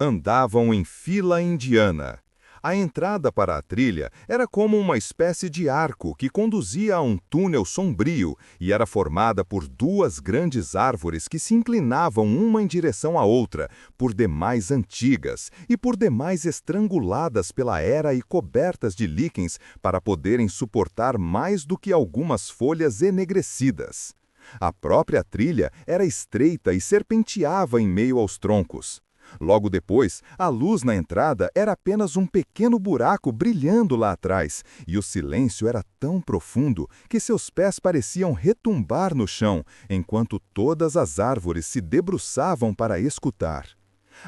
Andavam em fila indiana. A entrada para a trilha era como uma espécie de arco que conduzia a um túnel sombrio e era formada por duas grandes árvores que se inclinavam uma em direção à outra, por demais antigas e por demais estranguladas pela era e cobertas de líquens para poderem suportar mais do que algumas folhas enegrecidas. A própria trilha era estreita e serpenteava em meio aos troncos. Logo depois, a luz na entrada era apenas um pequeno buraco brilhando lá atrás, e o silêncio era tão profundo que seus pés pareciam retumbar no chão, enquanto todas as árvores se debruçavam para escutar.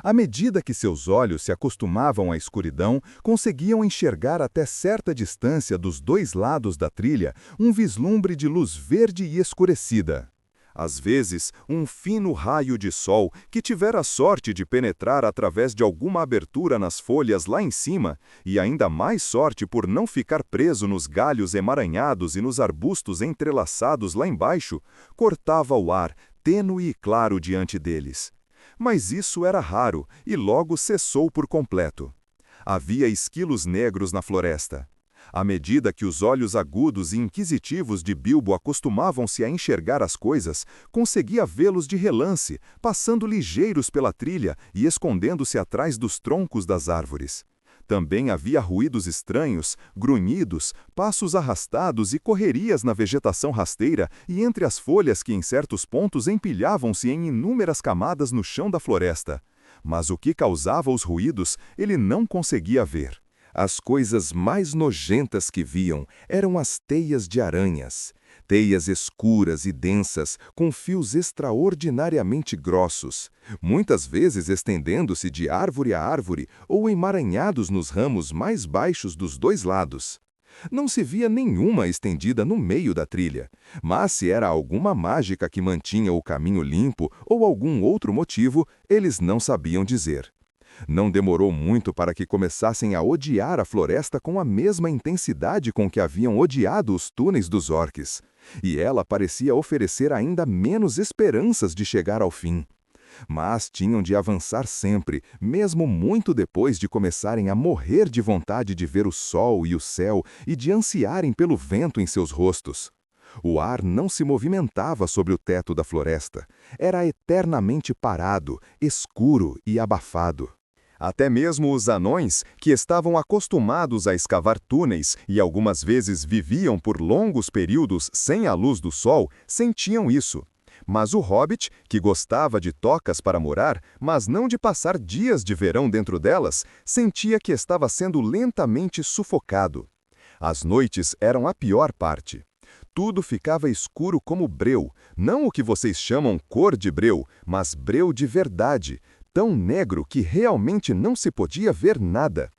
À medida que seus olhos se acostumavam à escuridão, conseguiam enxergar até certa distância dos dois lados da trilha um vislumbre de luz verde e escurecida. Às vezes, um fino raio de sol que tivera a sorte de penetrar através de alguma abertura nas folhas lá em cima, e ainda mais sorte por não ficar preso nos galhos emaranhados e nos arbustos entrelaçados lá embaixo, cortava o ar, tênue e claro diante deles. Mas isso era raro e logo cessou por completo. Havia esquilos negros na floresta. À medida que os olhos agudos e inquisitivos de Bilbo acostumavam-se a enxergar as coisas, conseguia vê-los de relance, passando ligeiros pela trilha e escondendo-se atrás dos troncos das árvores. Também havia ruídos estranhos, grunhidos, passos arrastados e correrias na vegetação rasteira e entre as folhas que em certos pontos empilhavam-se em inúmeras camadas no chão da floresta. Mas o que causava os ruídos, ele não conseguia ver. As coisas mais nojentas que viam eram as teias de aranhas. Teias escuras e densas, com fios extraordinariamente grossos, muitas vezes estendendo-se de árvore a árvore ou emaranhados nos ramos mais baixos dos dois lados. Não se via nenhuma estendida no meio da trilha, mas se era alguma mágica que mantinha o caminho limpo ou algum outro motivo, eles não sabiam dizer. Não demorou muito para que começassem a odiar a floresta com a mesma intensidade com que haviam odiado os túneis dos orques. E ela parecia oferecer ainda menos esperanças de chegar ao fim. Mas tinham de avançar sempre, mesmo muito depois de começarem a morrer de vontade de ver o sol e o céu e de ansiarem pelo vento em seus rostos. O ar não se movimentava sobre o teto da floresta. Era eternamente parado, escuro e abafado. Até mesmo os anões, que estavam acostumados a escavar túneis e algumas vezes viviam por longos períodos sem a luz do sol, sentiam isso. Mas o hobbit, que gostava de tocas para morar, mas não de passar dias de verão dentro delas, sentia que estava sendo lentamente sufocado. As noites eram a pior parte. Tudo ficava escuro como breu, não o que vocês chamam cor de breu, mas breu de verdade, tão negro que realmente não se podia ver nada.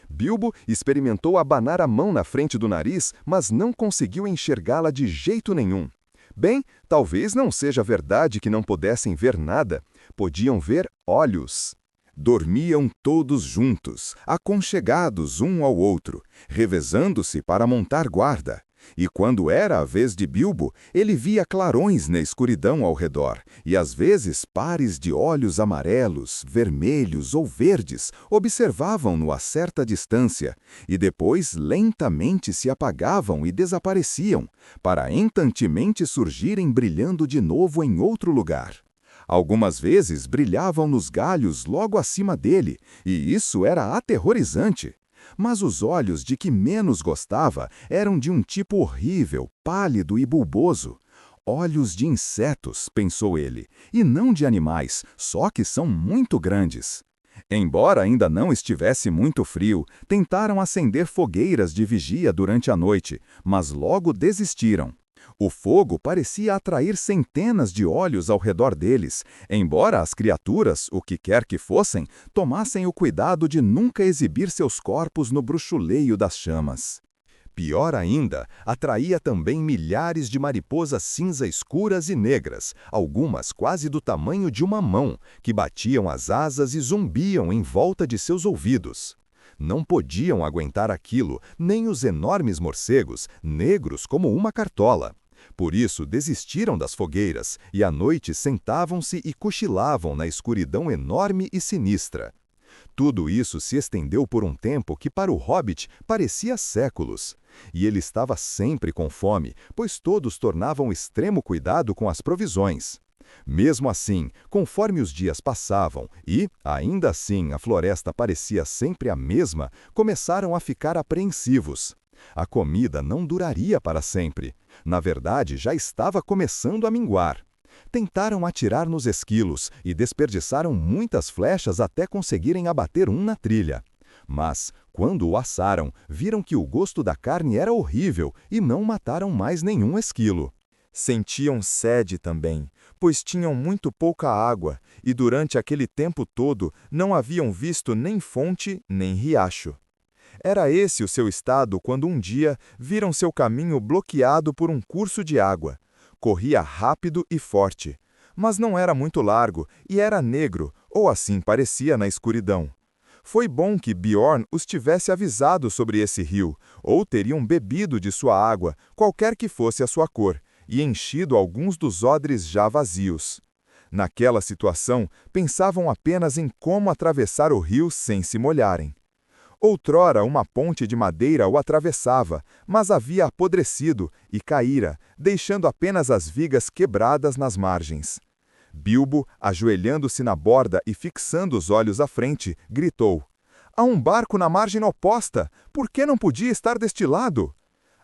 Bilbo experimentou abanar a mão na frente do nariz, mas não conseguiu enxergá-la de jeito nenhum. Bem, talvez não seja verdade que não pudessem ver nada. Podiam ver olhos. Dormiam todos juntos, aconchegados um ao outro, revezando-se para montar guarda. E quando era a vez de Bilbo, ele via clarões na escuridão ao redor, e às vezes pares de olhos amarelos, vermelhos ou verdes observavam-no a certa distância, e depois lentamente se apagavam e desapareciam, para entantemente surgirem brilhando de novo em outro lugar. Algumas vezes brilhavam nos galhos logo acima dele, e isso era aterrorizante. Mas os olhos de que menos gostava eram de um tipo horrível, pálido e bulboso. Olhos de insetos, pensou ele, e não de animais, só que são muito grandes. Embora ainda não estivesse muito frio, tentaram acender fogueiras de vigia durante a noite, mas logo desistiram. O fogo parecia atrair centenas de olhos ao redor deles, embora as criaturas, o que quer que fossem, tomassem o cuidado de nunca exibir seus corpos no bruxuleio das chamas. Pior ainda, atraía também milhares de mariposas cinza escuras e negras, algumas quase do tamanho de uma mão, que batiam as asas e zumbiam em volta de seus ouvidos. Não podiam aguentar aquilo, nem os enormes morcegos, negros como uma cartola. Por isso desistiram das fogueiras, e à noite sentavam-se e cochilavam na escuridão enorme e sinistra. Tudo isso se estendeu por um tempo que para o hobbit parecia séculos. E ele estava sempre com fome, pois todos tornavam extremo cuidado com as provisões. Mesmo assim, conforme os dias passavam e, ainda assim, a floresta parecia sempre a mesma, começaram a ficar apreensivos. A comida não duraria para sempre. Na verdade, já estava começando a minguar. Tentaram atirar nos esquilos e desperdiçaram muitas flechas até conseguirem abater um na trilha. Mas, quando o assaram, viram que o gosto da carne era horrível e não mataram mais nenhum esquilo. Sentiam sede também, pois tinham muito pouca água e durante aquele tempo todo não haviam visto nem fonte nem riacho. Era esse o seu estado quando um dia viram seu caminho bloqueado por um curso de água. Corria rápido e forte, mas não era muito largo e era negro, ou assim parecia na escuridão. Foi bom que Bjorn os tivesse avisado sobre esse rio, ou teriam bebido de sua água, qualquer que fosse a sua cor, e enchido alguns dos odres já vazios. Naquela situação, pensavam apenas em como atravessar o rio sem se molharem. Outrora, uma ponte de madeira o atravessava, mas havia apodrecido e caíra, deixando apenas as vigas quebradas nas margens. Bilbo, ajoelhando-se na borda e fixando os olhos à frente, gritou: "Há um barco na margem oposta! Por que não podia estar deste lado?"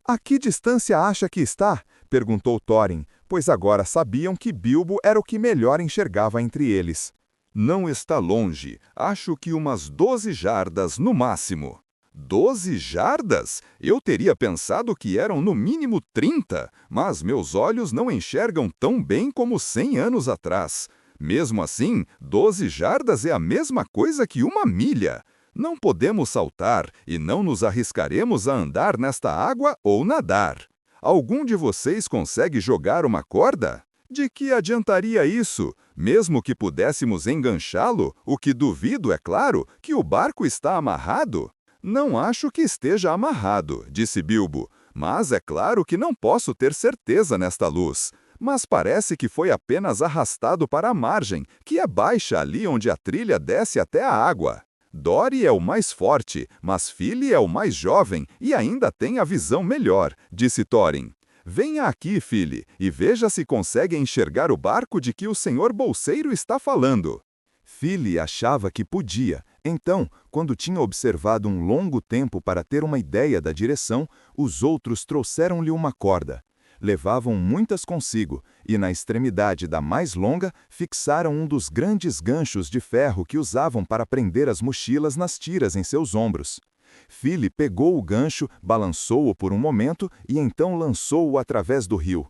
"A que distância acha que está?" perguntou Thorin, pois agora sabiam que Bilbo era o que melhor enxergava entre eles. "Não está longe. Acho que umas 12 jardas no máximo." 12 jardas? Eu teria pensado que eram no mínimo 30, mas meus olhos não enxergam tão bem como 100 anos atrás. Mesmo assim, 12 jardas é a mesma coisa que uma milha. Não podemos saltar e não nos arriscaremos a andar nesta água ou nadar. Algum de vocês consegue jogar uma corda? De que adiantaria isso? Mesmo que pudéssemos enganchá-lo, o que duvido, é claro, que o barco está amarrado. Não acho que esteja amarrado, disse Bilbo, mas é claro que não posso ter certeza nesta luz. Mas parece que foi apenas arrastado para a margem, que é baixa ali onde a trilha desce até a água. Dori é o mais forte, mas Fili é o mais jovem e ainda tem a visão melhor, disse Thorin. Venha aqui, Fili, e veja se consegue enxergar o barco de que o senhor bolseiro está falando. Fili achava que podia. Então, quando tinha observado um longo tempo para ter uma ideia da direção, os outros trouxeram-lhe uma corda. Levavam muitas consigo, e na extremidade da mais longa fixaram um dos grandes ganchos de ferro que usavam para prender as mochilas nas tiras em seus ombros. Fili pegou o gancho, balançou-o por um momento e então lançou-o através do rio.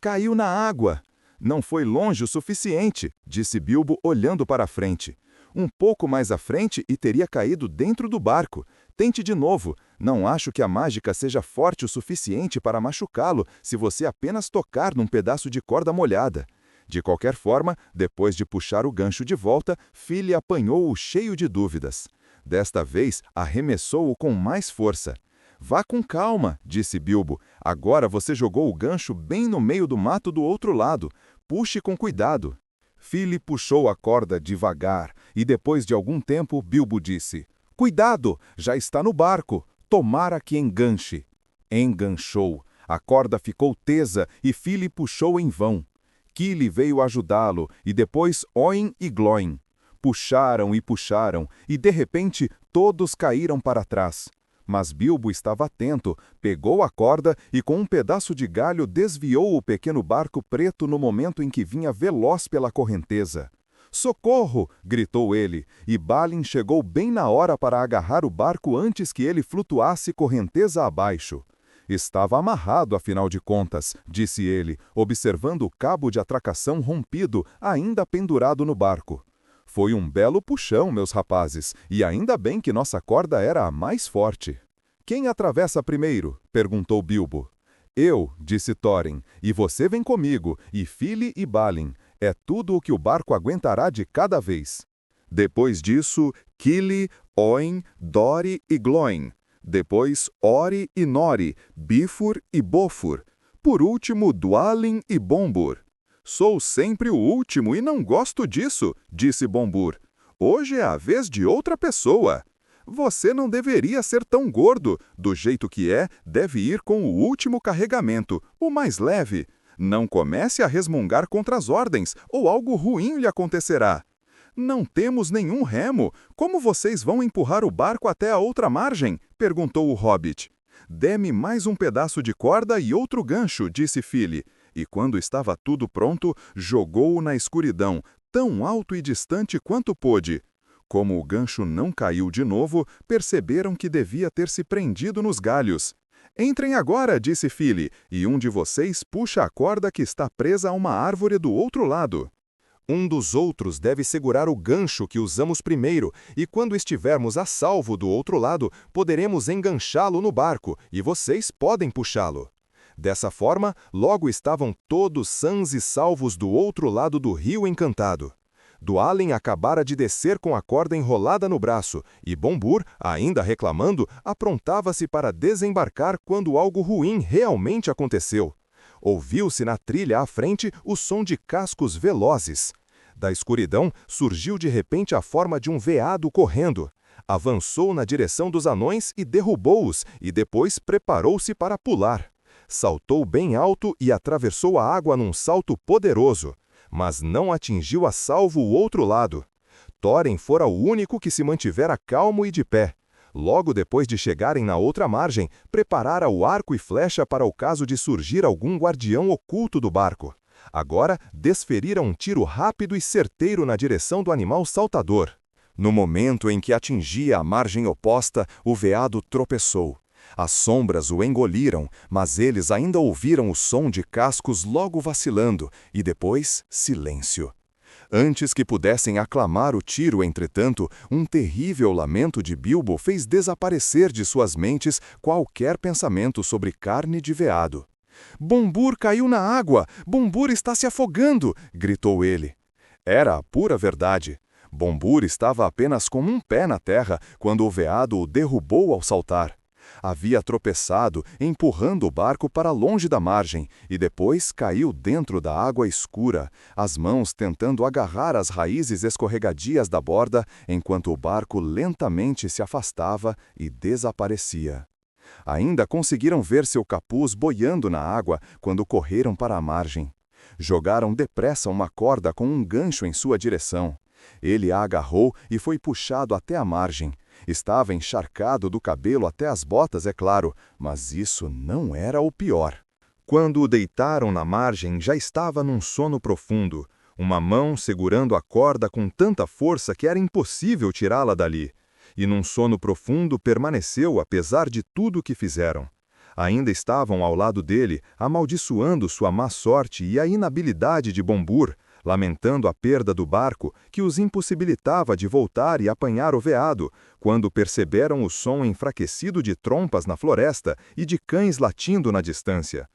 Caiu na água! Não foi longe o suficiente, disse Bilbo olhando para a frente. Um pouco mais à frente e teria caído dentro do barco. Tente de novo. Não acho que a mágica seja forte o suficiente para machucá-lo se você apenas tocar num pedaço de corda molhada. De qualquer forma, depois de puxar o gancho de volta, Fili apanhou-o cheio de dúvidas. Desta vez, arremessou-o com mais força. Vá com calma, disse Bilbo. Agora você jogou o gancho bem no meio do mato do outro lado. Puxe com cuidado. Fili puxou a corda devagar e depois de algum tempo Bilbo disse: "Cuidado, já está no barco. Tomara que enganche." Enganchou. A corda ficou tesa e Fili puxou em vão. Kili veio ajudá-lo e depois Oin e Glóin. Puxaram e de repente todos caíram para trás. Mas Bilbo estava atento, pegou a corda e com um pedaço de galho desviou o pequeno barco preto no momento em que vinha veloz pela correnteza. "Socorro!" gritou ele, e Balin chegou bem na hora para agarrar o barco antes que ele flutuasse correnteza abaixo. "Estava amarrado, afinal de contas", disse ele, observando o cabo de atracação rompido, ainda pendurado no barco. "Foi um belo puxão, meus rapazes, e ainda bem que nossa corda era a mais forte." "Quem atravessa primeiro?" perguntou Bilbo. "Eu", disse Thorin, "e você vem comigo, e Fili e Balin. É tudo o que o barco aguentará de cada vez." Depois disso, Kili, Oin, Dori e Glóin. Depois, Ori e Nori, Bifur e Bofur. Por último, Dwalin e Bombur. "Sou sempre o último e não gosto disso", disse Bombur. Hoje é a vez de outra pessoa. Você não deveria ser tão gordo. Do jeito que é, deve ir com o último carregamento, o mais leve. Não comece a resmungar contra as ordens, ou algo ruim lhe acontecerá. Não temos nenhum remo. Como vocês vão empurrar o barco até a outra margem? Perguntou o hobbit. Dê-me mais um pedaço de corda e outro gancho, disse Fili. E quando estava tudo pronto, jogou-o na escuridão, tão alto e distante quanto pôde. Como o gancho não caiu de novo, perceberam que devia ter se prendido nos galhos. Entrem agora, disse Fili, e um de vocês puxa a corda que está presa a uma árvore do outro lado. Um dos outros deve segurar o gancho que usamos primeiro, e quando estivermos a salvo do outro lado, poderemos enganchá-lo no barco, e vocês podem puxá-lo. Dessa forma, logo estavam todos sãs e salvos do outro lado do rio encantado. Dwalin acabara de descer com a corda enrolada no braço, e Bombur, ainda reclamando, aprontava-se para desembarcar quando algo ruim realmente aconteceu. Ouviu-se na trilha à frente o som de cascos velozes. Da escuridão surgiu de repente a forma de um veado correndo. Avançou na direção dos anões e derrubou-os, e depois preparou-se para pular. Saltou bem alto e atravessou a água num salto poderoso, mas não atingiu a salvo o outro lado. Thorin fora o único que se mantivera calmo e de pé. Logo depois de chegarem na outra margem, preparara o arco e flecha para o caso de surgir algum guardião oculto do barco. Agora desferira um tiro rápido e certeiro na direção do animal saltador. No momento em que atingia a margem oposta, o veado tropeçou. As sombras o engoliram, mas eles ainda ouviram o som de cascos logo vacilando, e depois silêncio. Antes que pudessem aclamar o tiro, entretanto, um terrível lamento de Bilbo fez desaparecer de suas mentes qualquer pensamento sobre carne de veado. "Bombur caiu na água! Bombur está se afogando!" gritou ele. Era a pura verdade. Bombur estava apenas com um pé na terra quando o veado o derrubou ao saltar. Havia tropeçado, empurrando o barco para longe da margem, e depois caiu dentro da água escura, as mãos tentando agarrar as raízes escorregadias da borda, enquanto o barco lentamente se afastava e desaparecia. Ainda conseguiram ver seu capuz boiando na água quando correram para a margem. Jogaram depressa uma corda com um gancho em sua direção. Ele a agarrou e foi puxado até a margem. Estava encharcado do cabelo até as botas, é claro, mas isso não era o pior. Quando o deitaram na margem, já estava num sono profundo, uma mão segurando a corda com tanta força que era impossível tirá-la dali. E num sono profundo permaneceu apesar de tudo o que fizeram. Ainda estavam ao lado dele, amaldiçoando sua má sorte e a inabilidade de Bombur, lamentando a perda do barco, que os impossibilitava de voltar e apanhar o veado, quando perceberam o som enfraquecido de trompas na floresta e de cães latindo na distância.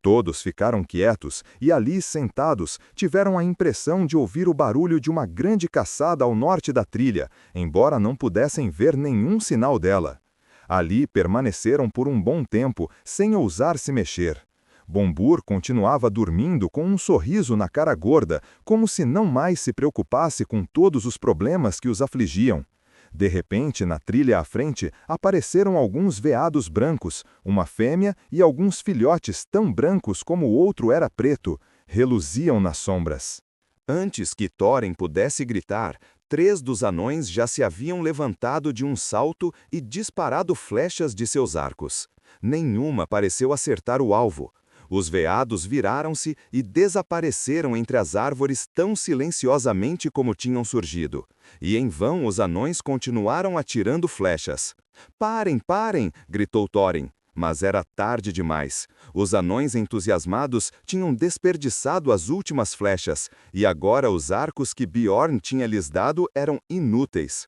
Todos ficaram quietos e ali, sentados, tiveram a impressão de ouvir o barulho de uma grande caçada ao norte da trilha, embora não pudessem ver nenhum sinal dela. Ali permaneceram por um bom tempo, sem ousar se mexer. Bombur continuava dormindo com um sorriso na cara gorda, como se não mais se preocupasse com todos os problemas que os afligiam. De repente, na trilha à frente, apareceram alguns veados brancos, uma fêmea e alguns filhotes tão brancos como o outro era preto, reluziam nas sombras. Antes que Thorin pudesse gritar, 3 dos anões já se haviam levantado de um salto e disparado flechas de seus arcos. Nenhuma pareceu acertar o alvo. Os veados viraram-se e desapareceram entre as árvores tão silenciosamente como tinham surgido. E em vão os anões continuaram atirando flechas. "Parem, parem!" gritou Thorin. Mas era tarde demais. Os anões entusiasmados tinham desperdiçado as últimas flechas, e agora os arcos que Bjorn tinha lhes dado eram inúteis.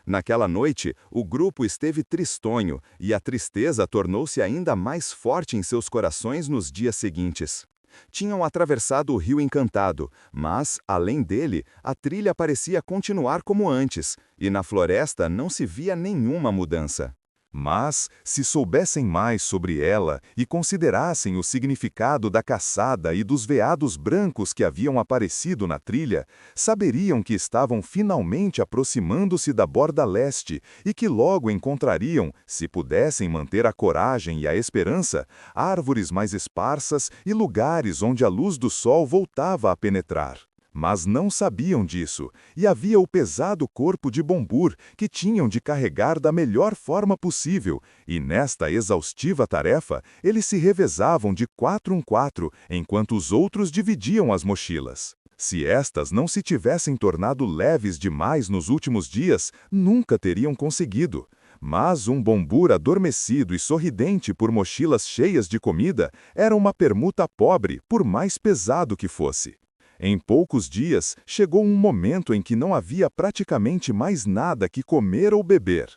Naquela noite, o grupo esteve tristonho, e a tristeza tornou-se ainda mais forte em seus corações nos dias seguintes. Tinham atravessado o rio encantado, mas, além dele, a trilha parecia continuar como antes, e na floresta não se via nenhuma mudança. Mas, se soubessem mais sobre ela e considerassem o significado da caçada e dos veados brancos que haviam aparecido na trilha, saberiam que estavam finalmente aproximando-se da borda leste e que logo encontrariam, se pudessem manter a coragem e a esperança, árvores mais esparsas e lugares onde a luz do sol voltava a penetrar. Mas não sabiam disso, e havia o pesado corpo de Bombur, que tinham de carregar da melhor forma possível, e nesta exaustiva tarefa, eles se revezavam de 4 em 4, enquanto os outros dividiam as mochilas. Se estas não se tivessem tornado leves demais nos últimos dias, nunca teriam conseguido. Mas um Bombur adormecido e sorridente por mochilas cheias de comida era uma permuta pobre, por mais pesado que fosse. Em poucos dias, chegou um momento em que não havia praticamente mais nada que comer ou beber.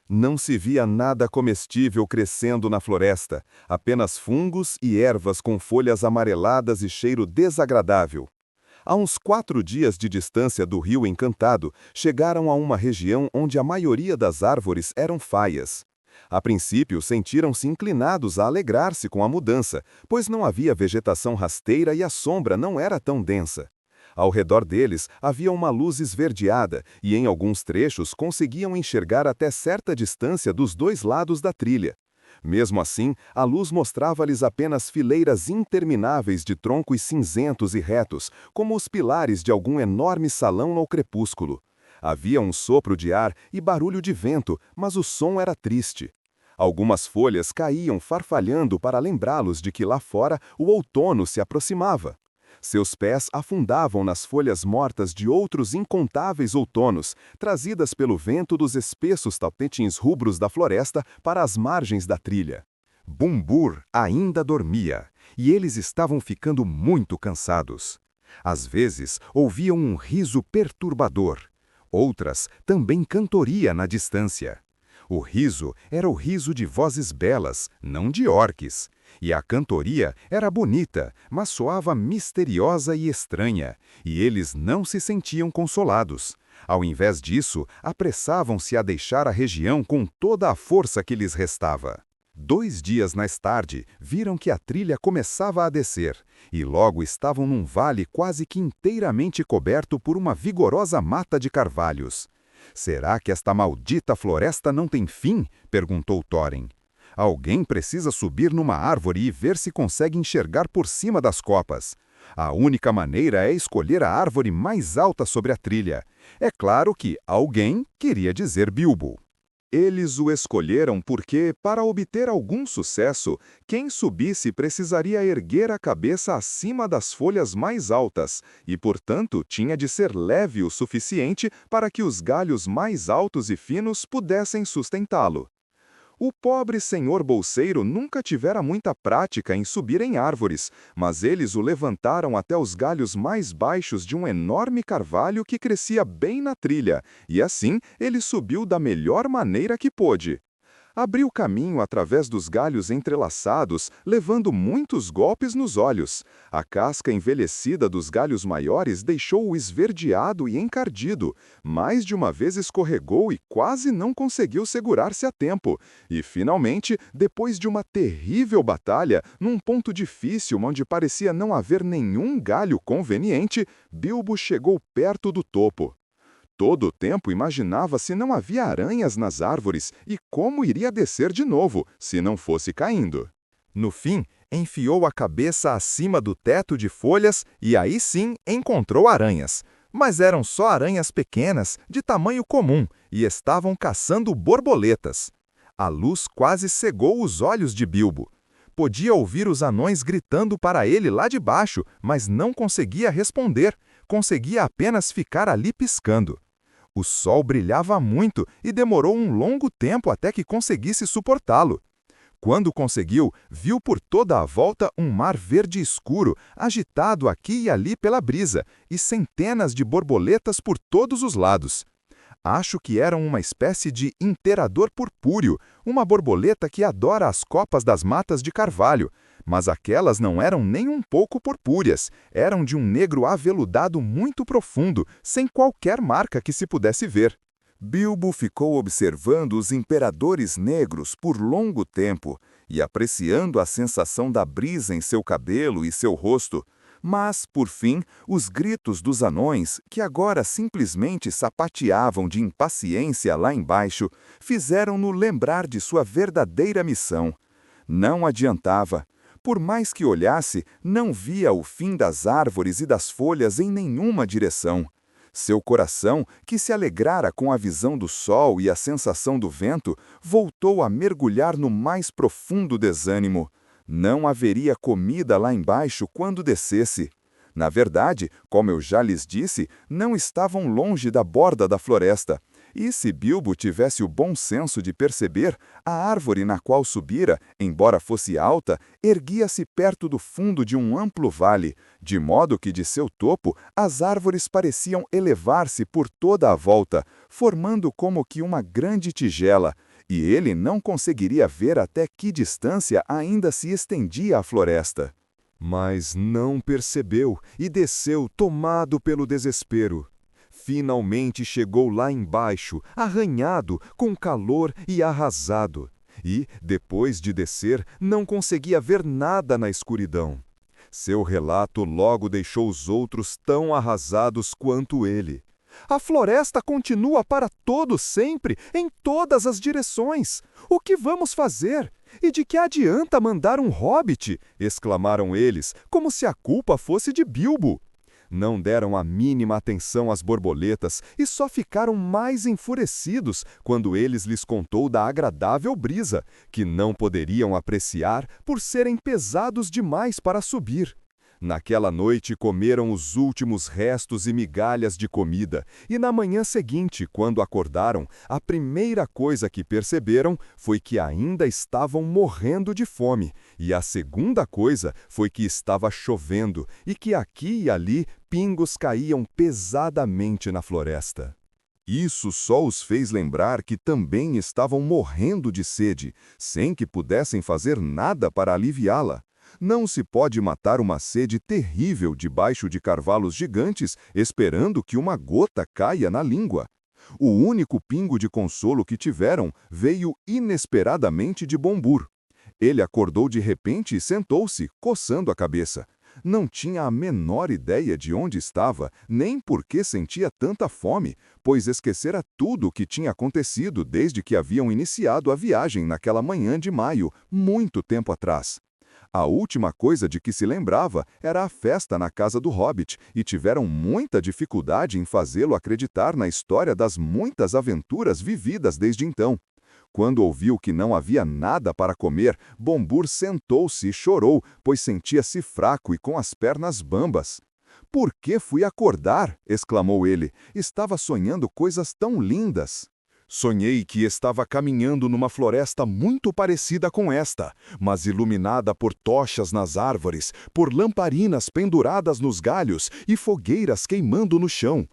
Não se via nada comestível crescendo na floresta, apenas fungos e ervas com folhas amareladas e cheiro desagradável. A uns 4 dias de distância do Rio Encantado, chegaram a uma região onde a maioria das árvores eram faias. A princípio, sentiram-se inclinados a alegrar-se com a mudança, pois não havia vegetação rasteira e a sombra não era tão densa. Ao redor deles havia uma luz esverdeada e em alguns trechos conseguiam enxergar até certa distância dos 2 lados da trilha. Mesmo assim, a luz mostrava-lhes apenas fileiras intermináveis de troncos cinzentos e retos, como os pilares de algum enorme salão ao crepúsculo. Havia um sopro de ar e barulho de vento, mas o som era triste. Algumas folhas caíam farfalhando para lembrá-los de que lá fora o outono se aproximava. Seus pés afundavam nas folhas mortas de outros incontáveis outonos, trazidas pelo vento dos espessos tapetins rubros da floresta para as margens da trilha. Bombur ainda dormia, e eles estavam ficando muito cansados. Às vezes, ouviam um riso perturbador. Outras também cantoria na distância. O riso era o riso de vozes belas, não de orques. E a cantoria era bonita, mas soava misteriosa e estranha, e eles não se sentiam consolados. Ao invés disso, apressavam-se a deixar a região com toda a força que lhes restava. 2 dias mais tarde, viram que a trilha começava a descer, e logo estavam num vale quase que inteiramente coberto por uma vigorosa mata de carvalhos. "Será que esta maldita floresta não tem fim?" perguntou Thorin. "Alguém precisa subir numa árvore e ver se consegue enxergar por cima das copas. A única maneira é escolher a árvore mais alta sobre a trilha." É claro que alguém queria dizer Bilbo. Eles o escolheram porque, para obter algum sucesso, quem subisse precisaria erguer a cabeça acima das folhas mais altas e, portanto, tinha de ser leve o suficiente para que os galhos mais altos e finos pudessem sustentá-lo. O pobre senhor bolseiro nunca tivera muita prática em subir em árvores, mas eles o levantaram até os galhos mais baixos de um enorme carvalho que crescia bem na trilha, e assim ele subiu da melhor maneira que pôde. Abriu caminho através dos galhos entrelaçados, levando muitos golpes nos olhos. A casca envelhecida dos galhos maiores deixou-o esverdeado e encardido. Mais de uma vez escorregou e quase não conseguiu segurar-se a tempo. E, finalmente, depois de uma terrível batalha, num ponto difícil onde parecia não haver nenhum galho conveniente, Bilbo chegou perto do topo. Todo o tempo imaginava se não havia aranhas nas árvores e como iria descer de novo, se não fosse caindo. No fim, enfiou a cabeça acima do teto de folhas e aí sim encontrou aranhas. Mas eram só aranhas pequenas, de tamanho comum, e estavam caçando borboletas. A luz quase cegou os olhos de Bilbo. Podia ouvir os anões gritando para ele lá de baixo, mas não conseguia responder. Conseguia apenas ficar ali piscando. O sol brilhava muito e demorou um longo tempo até que conseguisse suportá-lo. Quando conseguiu, viu por toda a volta um mar verde escuro, agitado aqui e ali pela brisa, e centenas de borboletas por todos os lados. Acho que eram uma espécie de imperador purpúreo, uma borboleta que adora as copas das matas de carvalho. Mas aquelas não eram nem um pouco purpúreas, eram de um negro aveludado muito profundo, sem qualquer marca que se pudesse ver. Bilbo ficou observando os imperadores negros por longo tempo e apreciando a sensação da brisa em seu cabelo e seu rosto, mas, por fim, os gritos dos anões, que agora simplesmente sapateavam de impaciência lá embaixo, fizeram-no lembrar de sua verdadeira missão. Não adiantava. Por mais que olhasse, não via o fim das árvores e das folhas em nenhuma direção. Seu coração, que se alegrara com a visão do sol e a sensação do vento, voltou a mergulhar no mais profundo desânimo. Não haveria comida lá embaixo quando descesse. Na verdade, como eu já lhes disse, não estavam longe da borda da floresta. E se Bilbo tivesse o bom senso de perceber, a árvore na qual subira, embora fosse alta, erguia-se perto do fundo de um amplo vale, de modo que de seu topo as árvores pareciam elevar-se por toda a volta, formando como que uma grande tigela, e ele não conseguiria ver até que distância ainda se estendia a floresta. Mas não percebeu e desceu tomado pelo desespero. Finalmente chegou lá embaixo, arranhado, com calor e arrasado. E, depois de descer, não conseguia ver nada na escuridão. Seu relato logo deixou os outros tão arrasados quanto ele. A floresta continua para todo sempre, em todas as direções. O que vamos fazer? E de que adianta mandar um hobbit? Exclamaram eles, como se a culpa fosse de Bilbo. Não deram a mínima atenção às borboletas e só ficaram mais enfurecidos quando eles lhes contou da agradável brisa, que não poderiam apreciar por serem pesados demais para subir. Naquela noite comeram os últimos restos e migalhas de comida, e na manhã seguinte, quando acordaram, a primeira coisa que perceberam foi que ainda estavam morrendo de fome, e a segunda coisa foi que estava chovendo e que aqui e ali pingos caíam pesadamente na floresta. Isso só os fez lembrar que também estavam morrendo de sede, sem que pudessem fazer nada para aliviá-la. Não se pode matar uma sede terrível debaixo de carvalhos gigantes, esperando que uma gota caia na língua. O único pingo de consolo que tiveram veio inesperadamente de Bombur. Ele acordou de repente e sentou-se, coçando a cabeça. Não tinha a menor ideia de onde estava, nem por que sentia tanta fome, pois esquecera tudo o que tinha acontecido desde que haviam iniciado a viagem naquela manhã de maio, muito tempo atrás. A última coisa de que se lembrava era a festa na casa do Hobbit, e tiveram muita dificuldade em fazê-lo acreditar na história das muitas aventuras vividas desde então. Quando ouviu que não havia nada para comer, Bombur sentou-se e chorou, pois sentia-se fraco e com as pernas bambas. "Por que fui acordar?" exclamou ele. "Estava sonhando coisas tão lindas." "Sonhei que estava caminhando numa floresta muito parecida com esta, mas iluminada por tochas nas árvores, por lamparinas penduradas nos galhos e fogueiras queimando no chão.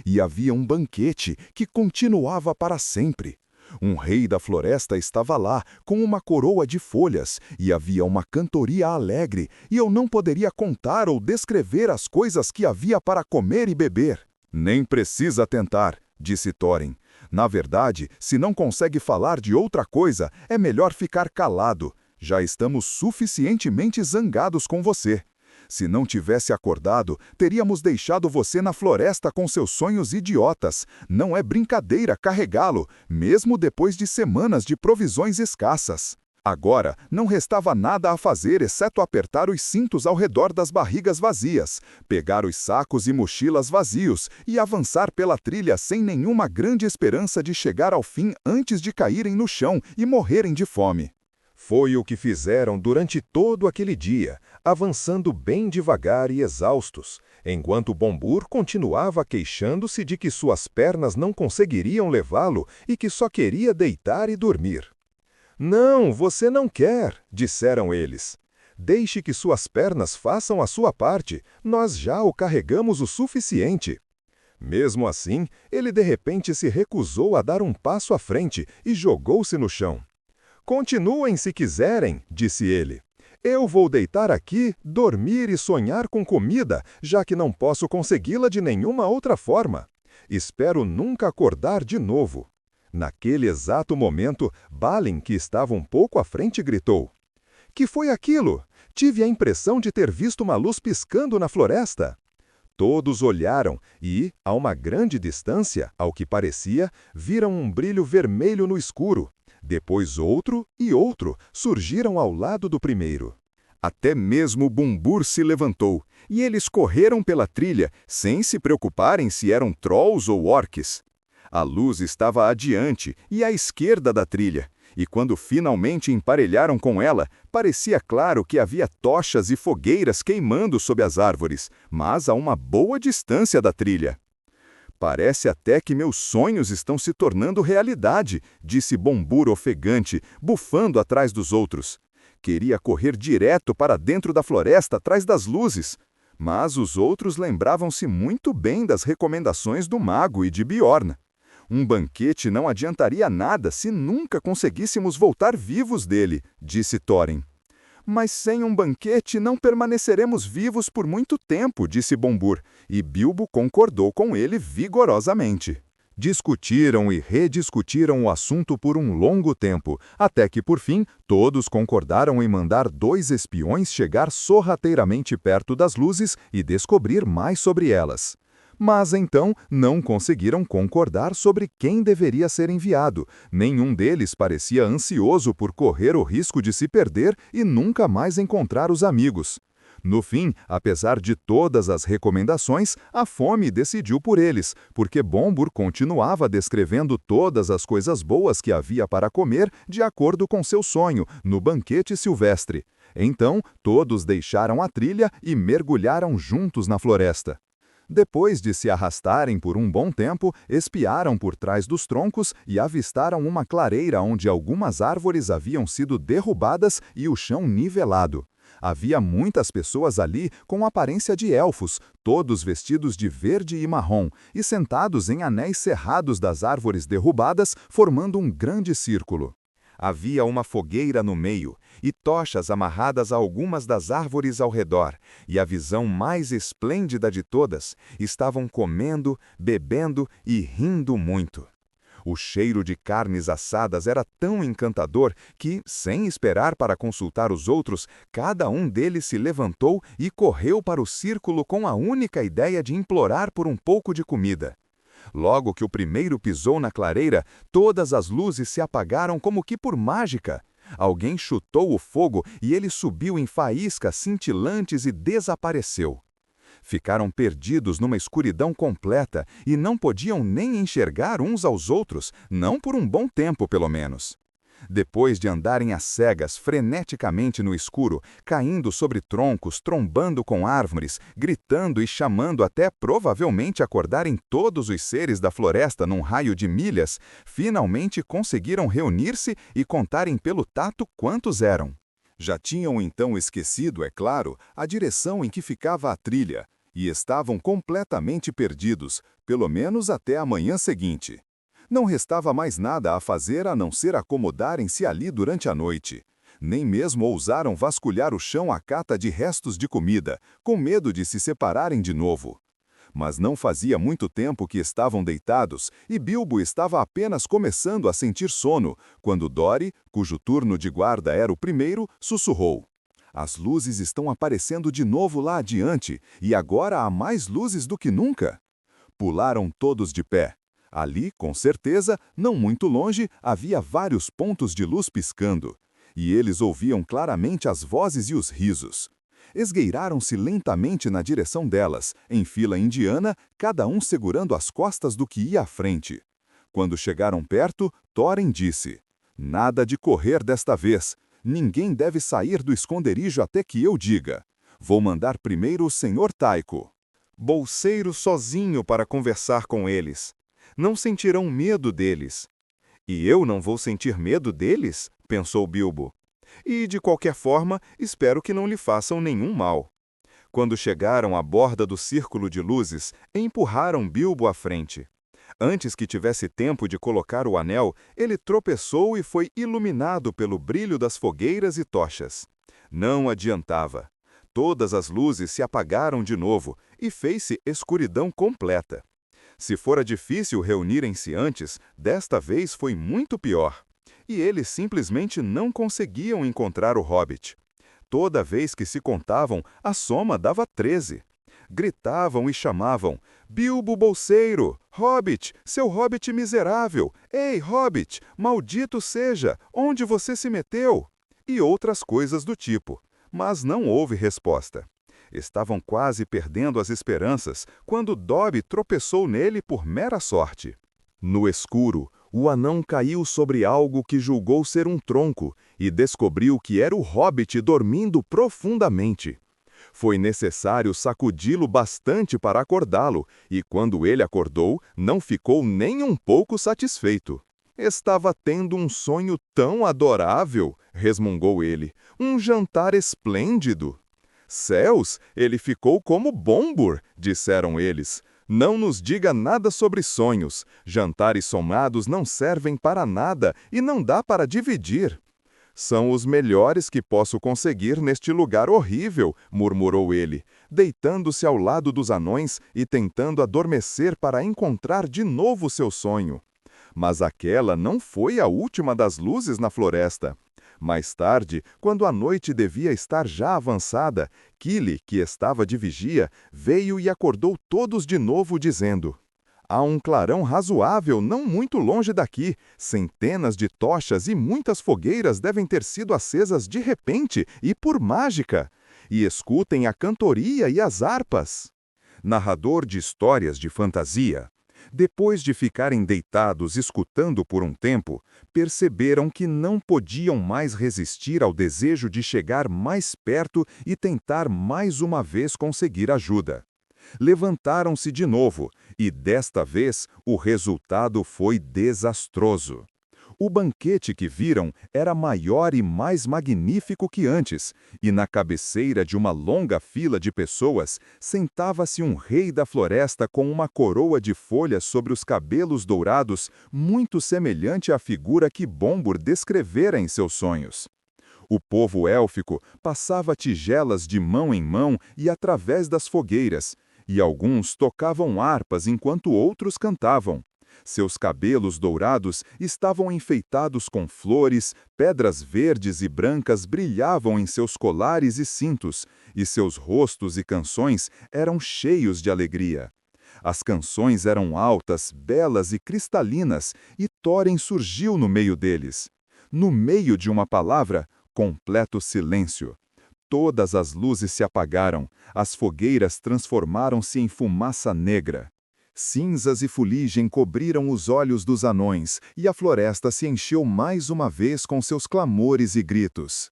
E havia um banquete que continuava para sempre. Um rei da floresta estava lá, com uma coroa de folhas, e havia uma cantoria alegre, e eu não poderia contar ou descrever as coisas que havia para comer e beber." "Nem precisa tentar", disse Thorin. "Na verdade, se não consegue falar de outra coisa, é melhor ficar calado. Já estamos suficientemente zangados com você. Se não tivesse acordado, teríamos deixado você na floresta com seus sonhos idiotas. Não é brincadeira carregá-lo, mesmo depois de semanas de provisões escassas." Agora, não restava nada a fazer exceto apertar os cintos ao redor das barrigas vazias, pegar os sacos e mochilas vazios e avançar pela trilha sem nenhuma grande esperança de chegar ao fim antes de caírem no chão e morrerem de fome. Foi o que fizeram durante todo aquele dia, avançando bem devagar e exaustos, enquanto Bombur continuava queixando-se de que suas pernas não conseguiriam levá-lo e que só queria deitar e dormir. "Não, você não quer", disseram eles. "Deixe que suas pernas façam a sua parte, nós já o carregamos o suficiente." Mesmo assim, ele de repente se recusou a dar um passo à frente e jogou-se no chão. "Continuem se quiserem", disse ele. "Eu vou deitar aqui, dormir e sonhar com comida, já que não posso consegui-la de nenhuma outra forma. Espero nunca acordar de novo. Naquele exato momento, Balin, que estava um pouco à frente, gritou: Que foi aquilo? Tive a impressão de ter visto uma luz piscando na floresta. Todos olharam e, a uma grande distância, ao que parecia, viram um brilho vermelho no escuro. Depois outro e outro surgiram ao lado do primeiro. Até mesmo Bumbur se levantou, e eles correram pela trilha, sem se preocuparem se eram trolls ou orques. A luz estava adiante e à esquerda da trilha, e quando finalmente emparelharam com ela, parecia claro que havia tochas e fogueiras queimando sob as árvores, mas a uma boa distância da trilha. Parece até que meus sonhos estão se tornando realidade, disse Bombur ofegante, bufando atrás dos outros. Queria correr direto para dentro da floresta atrás das luzes, mas os outros lembravam-se muito bem das recomendações do mago e de Bjorn. Um banquete não adiantaria nada se nunca conseguíssemos voltar vivos dele, disse Thorin. Mas sem um banquete não permaneceremos vivos por muito tempo, disse Bombur, e Bilbo concordou com ele vigorosamente. Discutiram e rediscutiram o assunto por um longo tempo, até que, por fim, todos concordaram em mandar 2 espiões chegar sorrateiramente perto das luzes e descobrir mais sobre elas. Mas então não conseguiram concordar sobre quem deveria ser enviado. Nenhum deles parecia ansioso por correr o risco de se perder e nunca mais encontrar os amigos. No fim, apesar de todas as recomendações, a fome decidiu por eles, porque Bombur continuava descrevendo todas as coisas boas que havia para comer de acordo com seu sonho, no banquete silvestre. Então, todos deixaram a trilha e mergulharam juntos na floresta. Depois de se arrastarem por um bom tempo, espiaram por trás dos troncos e avistaram uma clareira onde algumas árvores haviam sido derrubadas e o chão nivelado. Havia muitas pessoas ali com aparência de elfos, todos vestidos de verde e marrom, e sentados em anéis cerrados das árvores derrubadas, formando um grande círculo. Havia uma fogueira no meio, e tochas amarradas a algumas das árvores ao redor, e a visão mais esplêndida de todas, estavam comendo, bebendo e rindo muito. O cheiro de carnes assadas era tão encantador que, sem esperar para consultar os outros, cada um deles se levantou e correu para o círculo com a única ideia de implorar por um pouco de comida. Logo que o primeiro pisou na clareira, todas as luzes se apagaram como que por mágica. Alguém chutou o fogo e ele subiu em faíscas cintilantes e desapareceu. Ficaram perdidos numa escuridão completa e não podiam nem enxergar uns aos outros, não por um bom tempo, pelo menos. Depois de andarem às cegas freneticamente no escuro, caindo sobre troncos, trombando com árvores, gritando e chamando até provavelmente acordarem todos os seres da floresta num raio de milhas, finalmente conseguiram reunir-se e contarem pelo tato quantos eram. Já tinham então esquecido, é claro, a direção em que ficava a trilha, e estavam completamente perdidos, pelo menos até a manhã seguinte. Não restava mais nada a fazer a não ser acomodarem-se ali durante a noite. Nem mesmo ousaram vasculhar o chão à cata de restos de comida, com medo de se separarem de novo. Mas não fazia muito tempo que estavam deitados e Bilbo estava apenas começando a sentir sono, quando Dori, cujo turno de guarda era o primeiro, sussurrou: As luzes estão aparecendo de novo lá adiante, e agora há mais luzes do que nunca. Pularam todos de pé. Ali, com certeza, não muito longe, havia vários pontos de luz piscando, e eles ouviam claramente as vozes e os risos. Esgueiraram-se lentamente na direção delas, em fila indiana, cada um segurando as costas do que ia à frente. Quando chegaram perto, Thorin disse: Nada de correr desta vez. Ninguém deve sair do esconderijo até que eu diga. Vou mandar primeiro o Sr. Taiko. Bolseiro sozinho para conversar com eles. Não sentirão medo deles. E eu não vou sentir medo deles? Pensou Bilbo. E, de qualquer forma, espero que não lhe façam nenhum mal. Quando chegaram à borda do círculo de luzes, empurraram Bilbo à frente. Antes que tivesse tempo de colocar o anel, ele tropeçou e foi iluminado pelo brilho das fogueiras e tochas. Não adiantava. Todas as luzes se apagaram de novo e fez-se escuridão completa. Se fora difícil reunirem-se antes, desta vez foi muito pior. E eles simplesmente não conseguiam encontrar o Hobbit. Toda vez que se contavam, a soma dava 13. Gritavam e chamavam: Bilbo Bolseiro! Hobbit! Seu Hobbit miserável! Ei, Hobbit! Maldito seja! Onde você se meteu? E outras coisas do tipo. Mas não houve resposta. Estavam quase perdendo as esperanças quando Dobby tropeçou nele por mera sorte. No escuro, o anão caiu sobre algo que julgou ser um tronco e descobriu que era o Hobbit dormindo profundamente. Foi necessário sacudi-lo bastante para acordá-lo, e quando ele acordou, não ficou nem um pouco satisfeito. Estava tendo um sonho tão adorável, resmungou ele, um jantar esplêndido. Céus, ele ficou como Bombur, disseram eles. Não nos diga nada sobre sonhos. Jantares somados não servem para nada e não dá para dividir. São os melhores que posso conseguir neste lugar horrível, murmurou ele, deitando-se ao lado dos anões e tentando adormecer para encontrar de novo seu sonho. Mas aquela não foi a última das luzes na floresta. Mais tarde, quando a noite devia estar já avançada, Kili, que estava de vigia, veio e acordou todos de novo, dizendo: há um clarão razoável não muito longe daqui. Centenas de tochas e muitas fogueiras devem ter sido acesas de repente e por mágica. E escutem a cantoria e as harpas. Narrador de histórias de fantasia. Depois de ficarem deitados escutando por um tempo, perceberam que não podiam mais resistir ao desejo de chegar mais perto e tentar mais uma vez conseguir ajuda. Levantaram-se de novo, e desta vez o resultado foi desastroso. O banquete que viram era maior e mais magnífico que antes, e na cabeceira de uma longa fila de pessoas sentava-se um rei da floresta com uma coroa de folhas sobre os cabelos dourados, muito semelhante à figura que Bombur descrevera em seus sonhos. O povo élfico passava tigelas de mão em mão e através das fogueiras, e alguns tocavam harpas enquanto outros cantavam. Seus cabelos dourados estavam enfeitados com flores, pedras verdes e brancas brilhavam em seus colares e cintos, e seus rostos e canções eram cheios de alegria. As canções eram altas, belas e cristalinas, e Thorin surgiu no meio deles. No meio de uma palavra, completo silêncio. Todas as luzes se apagaram, as fogueiras transformaram-se em fumaça negra. Cinzas e fuligem cobriram os olhos dos anões, e a floresta se encheu mais uma vez com seus clamores e gritos.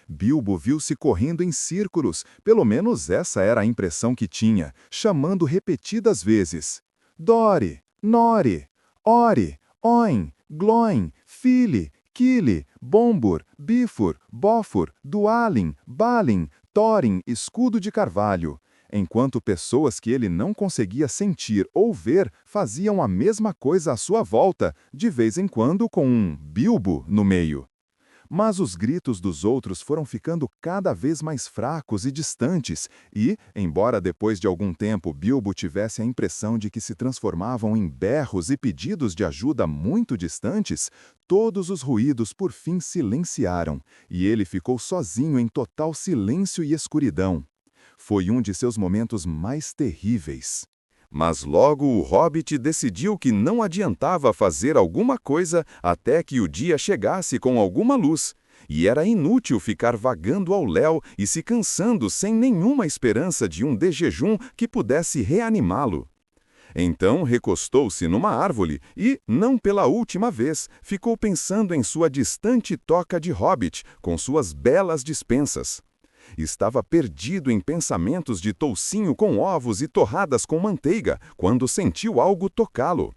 Bilbo viu-se correndo em círculos, pelo menos essa era a impressão que tinha, chamando repetidas vezes: Dori, Nori, Ori, Oin, Gloin, Fili, Kili, Bombur, Bifur, Bofur, Dualin, Balin, Thorin, Escudo de Carvalho, enquanto pessoas que ele não conseguia sentir ou ver faziam a mesma coisa à sua volta, de vez em quando com um Bilbo no meio. Mas os gritos dos outros foram ficando cada vez mais fracos e distantes, e, embora depois de algum tempo Bilbo tivesse a impressão de que se transformavam em berros e pedidos de ajuda muito distantes, todos os ruídos por fim silenciaram, e ele ficou sozinho em total silêncio e escuridão. Foi um de seus momentos mais terríveis. Mas logo o Hobbit decidiu que não adiantava fazer alguma coisa até que o dia chegasse com alguma luz, e era inútil ficar vagando ao léu e se cansando sem nenhuma esperança de um desjejum que pudesse reanimá-lo. Então recostou-se numa árvore e, não pela última vez, ficou pensando em sua distante toca de Hobbit com suas belas dispensas. Estava perdido em pensamentos de toucinho com ovos e torradas com manteiga, quando sentiu algo tocá-lo.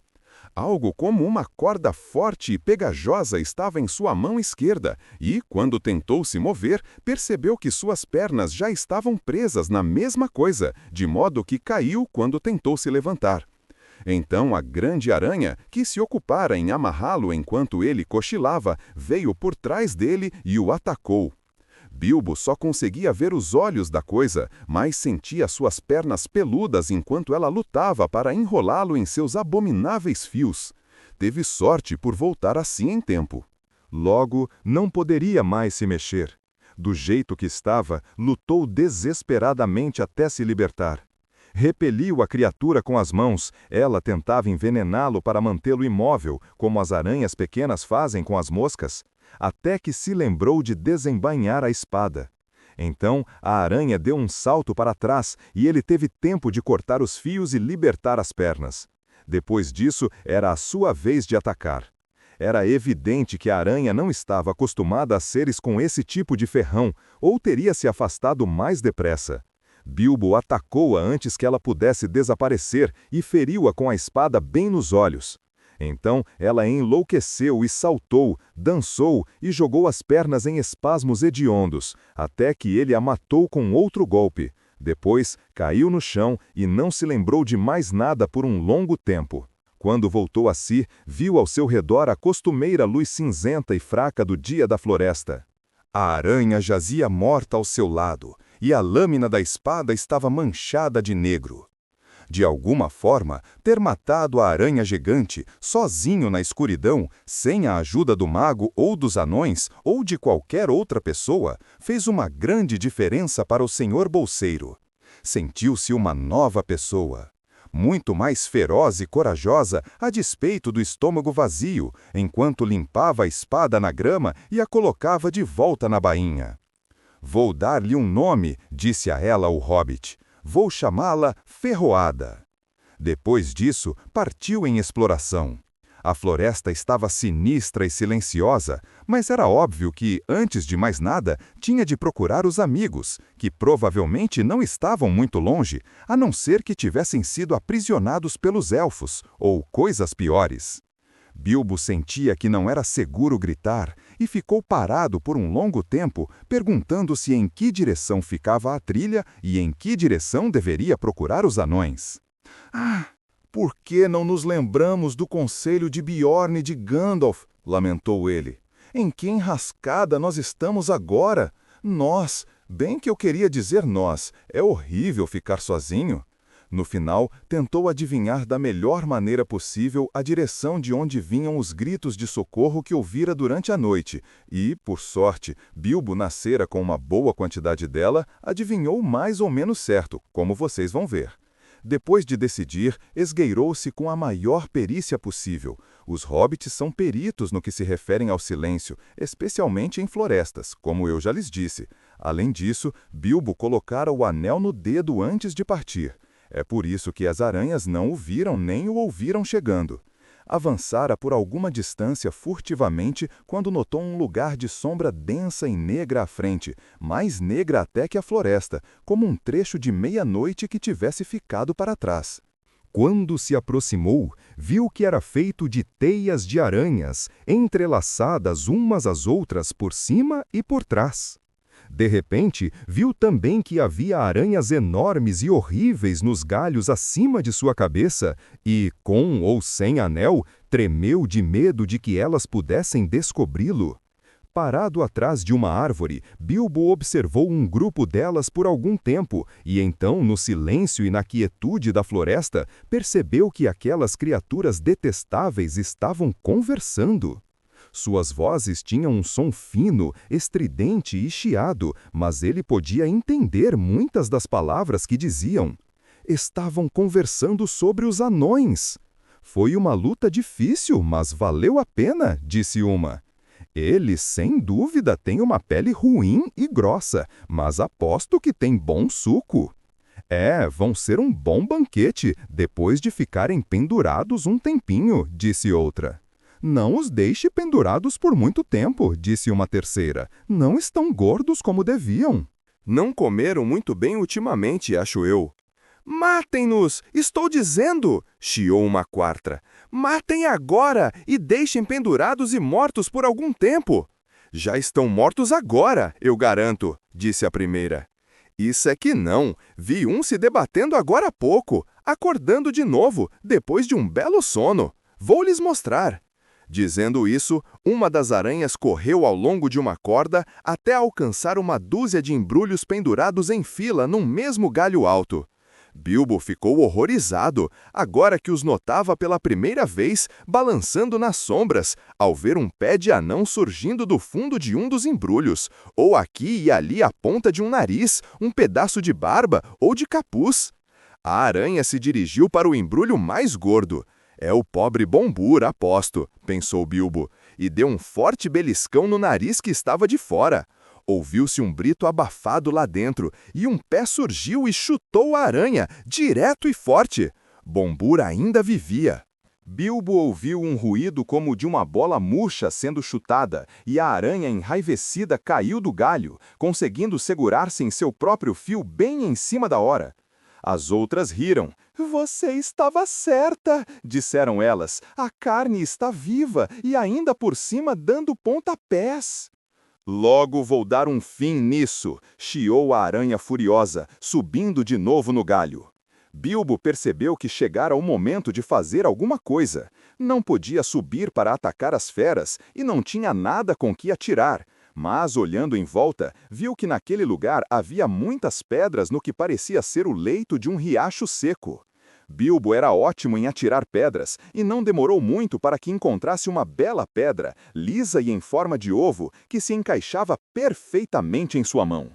Algo como uma corda forte e pegajosa estava em sua mão esquerda, e, quando tentou se mover, percebeu que suas pernas já estavam presas na mesma coisa, de modo que caiu quando tentou se levantar. Então a grande aranha, que se ocupara em amarrá-lo enquanto ele cochilava, veio por trás dele e o atacou. Bilbo só conseguia ver os olhos da coisa, mas sentia suas pernas peludas enquanto ela lutava para enrolá-lo em seus abomináveis fios. Teve sorte por voltar assim em tempo. Logo, não poderia mais se mexer. Do jeito que estava, lutou desesperadamente até se libertar. Repeliu a criatura com as mãos, ela tentava envenená-lo para mantê-lo imóvel, como as aranhas pequenas fazem com as moscas, até que se lembrou de desembainhar a espada. Então, a aranha deu um salto para trás e ele teve tempo de cortar os fios e libertar as pernas. Depois disso, era a sua vez de atacar. Era evidente que a aranha não estava acostumada a seres com esse tipo de ferrão, ou teria se afastado mais depressa. Bilbo atacou-a antes que ela pudesse desaparecer e feriu-a com a espada bem nos olhos. Então ela enlouqueceu e saltou, dançou e jogou as pernas em espasmos hediondos, até que ele a matou com outro golpe. Depois caiu no chão e não se lembrou de mais nada por um longo tempo. Quando voltou a si, viu ao seu redor a costumeira luz cinzenta e fraca do dia da floresta. A aranha jazia morta ao seu lado, e a lâmina da espada estava manchada de negro. De alguma forma, ter matado a aranha gigante, sozinho na escuridão, sem a ajuda do mago ou dos anões, ou de qualquer outra pessoa, fez uma grande diferença para o senhor bolseiro. Sentiu-se uma nova pessoa. Muito mais feroz e corajosa a despeito do estômago vazio, enquanto limpava a espada na grama e a colocava de volta na bainha. «Vou dar-lhe um nome», disse a ela o hobbit. «Vou chamá-la Ferroada». Depois disso, partiu em exploração. A floresta estava sinistra e silenciosa, mas era óbvio que, antes de mais nada, tinha de procurar os amigos, que provavelmente não estavam muito longe, a não ser que tivessem sido aprisionados pelos elfos, ou coisas piores. Bilbo sentia que não era seguro gritar e ficou parado por um longo tempo, perguntando-se em que direção ficava a trilha e em que direção deveria procurar os anões. «Ah, por que não nos lembramos do conselho de Bjorn e de Gandalf?» lamentou ele. «Em que enrascada nós estamos agora? Nós, bem que eu queria dizer nós, é horrível ficar sozinho». No final, tentou adivinhar da melhor maneira possível a direção de onde vinham os gritos de socorro que ouvira durante a noite, e, por sorte, Bilbo nascera com uma boa quantidade dela, adivinhou mais ou menos certo, como vocês vão ver. Depois de decidir, esgueirou-se com a maior perícia possível. Os hobbits são peritos no que se referem ao silêncio, especialmente em florestas, como eu já lhes disse. Além disso, Bilbo colocara o anel no dedo antes de partir. É por isso que as aranhas não o viram nem o ouviram chegando. Avançara por alguma distância furtivamente quando notou um lugar de sombra densa e negra à frente, mais negra até que a floresta, como um trecho de meia-noite que tivesse ficado para trás. Quando se aproximou, viu que era feito de teias de aranhas, entrelaçadas umas às outras por cima e por trás. De repente, viu também que havia aranhas enormes e horríveis nos galhos acima de sua cabeça e, com ou sem anel, tremeu de medo de que elas pudessem descobri-lo. Parado atrás de uma árvore, Bilbo observou um grupo delas por algum tempo e então, no silêncio e na quietude da floresta, percebeu que aquelas criaturas detestáveis estavam conversando. Suas vozes tinham um som fino, estridente e chiado, mas ele podia entender muitas das palavras que diziam. Estavam conversando sobre os anões. Foi uma luta difícil, mas valeu a pena, disse uma. Eles, sem dúvida, têm uma pele ruim e grossa, mas aposto que tem bom suco. Vão ser um bom banquete, depois de ficarem pendurados um tempinho, disse outra. Não os deixe pendurados por muito tempo, disse uma terceira. Não estão gordos como deviam. Não comeram muito bem ultimamente, acho eu. Matem-nos, estou dizendo, chiou uma quarta. Matem agora e deixem pendurados e mortos por algum tempo. Já estão mortos agora, eu garanto, disse a primeira. Isso é que não, vi um se debatendo agora há pouco, acordando de novo, depois de um belo sono. Vou lhes mostrar. Dizendo isso, uma das aranhas correu ao longo de uma corda até alcançar uma dúzia de embrulhos pendurados em fila num mesmo galho alto. Bilbo ficou horrorizado, agora que os notava pela primeira vez balançando nas sombras, ao ver um pé de anão surgindo do fundo de um dos embrulhos, ou aqui e ali a ponta de um nariz, um pedaço de barba ou de capuz. A aranha se dirigiu para o embrulho mais gordo. É o pobre Bombur, aposto, pensou Bilbo, e deu um forte beliscão no nariz que estava de fora. Ouviu-se um brito abafado lá dentro, e um pé surgiu e chutou a aranha, direto e forte. Bombur ainda vivia. Bilbo ouviu um ruído como o de uma bola murcha sendo chutada, e a aranha enraivecida caiu do galho, conseguindo segurar-se em seu próprio fio bem em cima da hora. As outras riram. "Você estava certa", disseram elas. "A carne está viva e ainda por cima dando pontapés." "Logo vou dar um fim nisso", chiou a aranha furiosa, subindo de novo no galho. Bilbo percebeu que chegara o momento de fazer alguma coisa. Não podia subir para atacar as feras e não tinha nada com que atirar. Mas, olhando em volta, viu que naquele lugar havia muitas pedras no que parecia ser o leito de um riacho seco. Bilbo era ótimo em atirar pedras, e não demorou muito para que encontrasse uma bela pedra, lisa e em forma de ovo, que se encaixava perfeitamente em sua mão.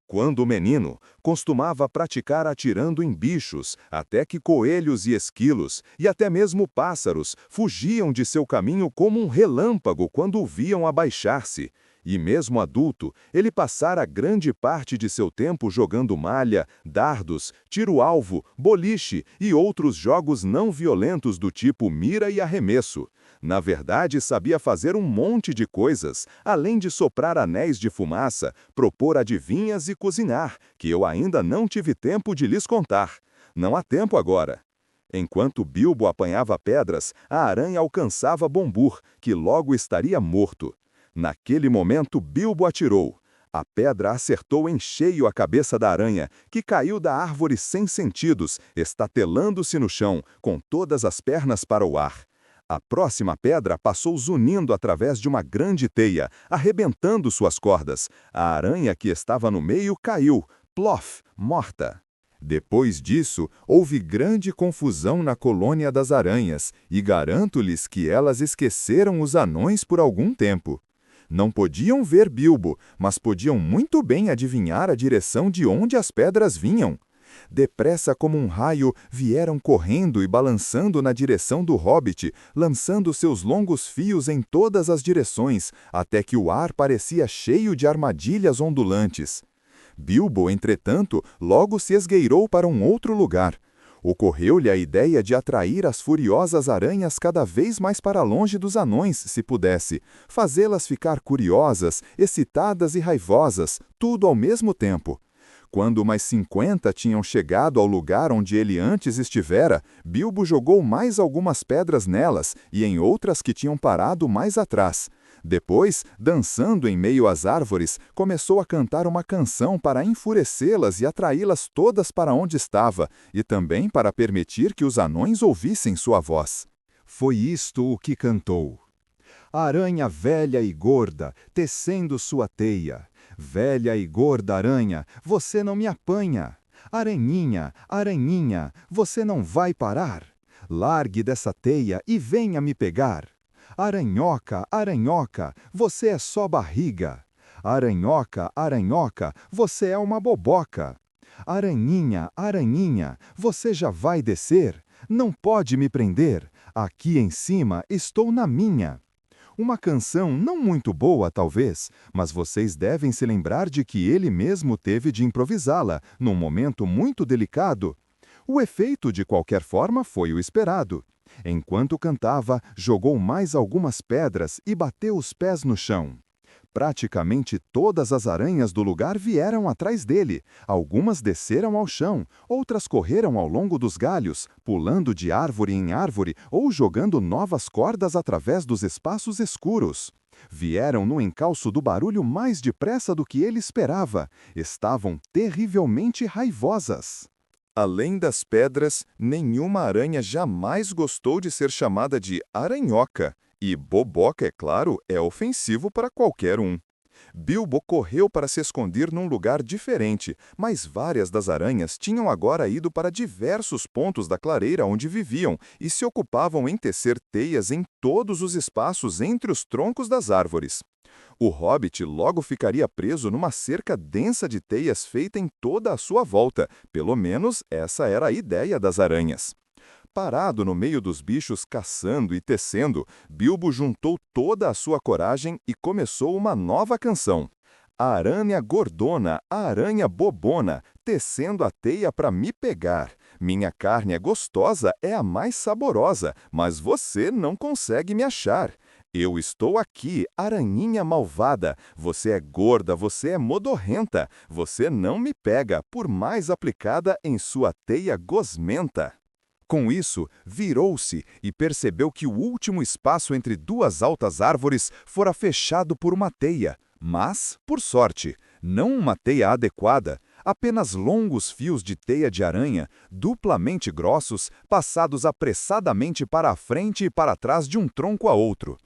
Quando menino, costumava praticar atirando em bichos, até que coelhos e esquilos, e até mesmo pássaros, fugiam de seu caminho como um relâmpago quando o viam abaixar-se. E mesmo adulto, ele passara grande parte de seu tempo jogando malha, dardos, tiro-alvo, boliche e outros jogos não violentos do tipo mira e arremesso. Na verdade, sabia fazer um monte de coisas, além de soprar anéis de fumaça, propor adivinhas e cozinhar, que eu ainda não tive tempo de lhes contar. Não há tempo agora. Enquanto Bilbo apanhava pedras, a aranha alcançava Bombur, que logo estaria morto. Naquele momento, Bilbo atirou. A pedra acertou em cheio a cabeça da aranha, que caiu da árvore sem sentidos, estatelando-se no chão, com todas as pernas para o ar. A próxima pedra passou zunindo através de uma grande teia, arrebentando suas cordas. A aranha que estava no meio caiu, plof, morta. Depois disso, houve grande confusão na colônia das aranhas, e garanto-lhes que elas esqueceram os anões por algum tempo. Não podiam ver Bilbo, mas podiam muito bem adivinhar a direção de onde as pedras vinham. Depressa como um raio, vieram correndo e balançando na direção do hobbit, lançando seus longos fios em todas as direções, até que o ar parecia cheio de armadilhas ondulantes. Bilbo, entretanto, logo se esgueirou para um outro lugar. Ocorreu-lhe a ideia de atrair as furiosas aranhas cada vez mais para longe dos anões, se pudesse, fazê-las ficar curiosas, excitadas e raivosas, tudo ao mesmo tempo. Quando mais 50 tinham chegado ao lugar onde ele antes estivera, Bilbo jogou mais algumas pedras nelas e em outras que tinham parado mais atrás. Depois, dançando em meio às árvores, começou a cantar uma canção para enfurecê-las e atraí-las todas para onde estava, e também para permitir que os anões ouvissem sua voz. Foi isto o que cantou. Aranha velha e gorda, tecendo sua teia. Velha e gorda aranha, você não me apanha. Aranhinha, aranhinha, você não vai parar. Largue dessa teia e venha me pegar. Aranhoca, aranhoca, você é só barriga. Aranhoca, aranhoca, você é uma boboca. Aranhinha, aranhinha, você já vai descer? Não pode me prender. Aqui em cima estou na minha. Uma canção não muito boa, talvez, mas vocês devem se lembrar de que ele mesmo teve de improvisá-la, num momento muito delicado. O efeito, de qualquer forma, foi o esperado. Enquanto cantava, jogou mais algumas pedras e bateu os pés no chão. Praticamente todas as aranhas do lugar vieram atrás dele. Algumas desceram ao chão, outras correram ao longo dos galhos, pulando de árvore em árvore ou jogando novas cordas através dos espaços escuros. Vieram no encalço do barulho mais depressa do que ele esperava. Estavam terrivelmente raivosas. Além das pedras, nenhuma aranha jamais gostou de ser chamada de aranhoca, E boboca, é claro, é ofensivo para qualquer um. Bilbo correu para se esconder num lugar diferente, mas várias das aranhas tinham agora ido para diversos pontos da clareira onde viviam e se ocupavam em tecer teias em todos os espaços entre os troncos das árvores. O hobbit logo ficaria preso numa cerca densa de teias feita em toda a sua volta, pelo menos essa era a ideia das aranhas. Parado no meio dos bichos caçando e tecendo, Bilbo juntou toda a sua coragem e começou uma nova canção. A aranha gordona, a aranha bobona, tecendo a teia para me pegar. Minha carne é gostosa, é a mais saborosa, mas você não consegue me achar. Eu estou aqui, aranhinha malvada. Você é gorda, você é modorrenta. Você não me pega, por mais aplicada em sua teia gosmenta. Com isso, virou-se e percebeu que o último espaço entre duas altas árvores fora fechado por uma teia. Mas, por sorte, não uma teia adequada, apenas longos fios de teia de aranha, duplamente grossos, passados apressadamente para a frente e para trás de um tronco a outro.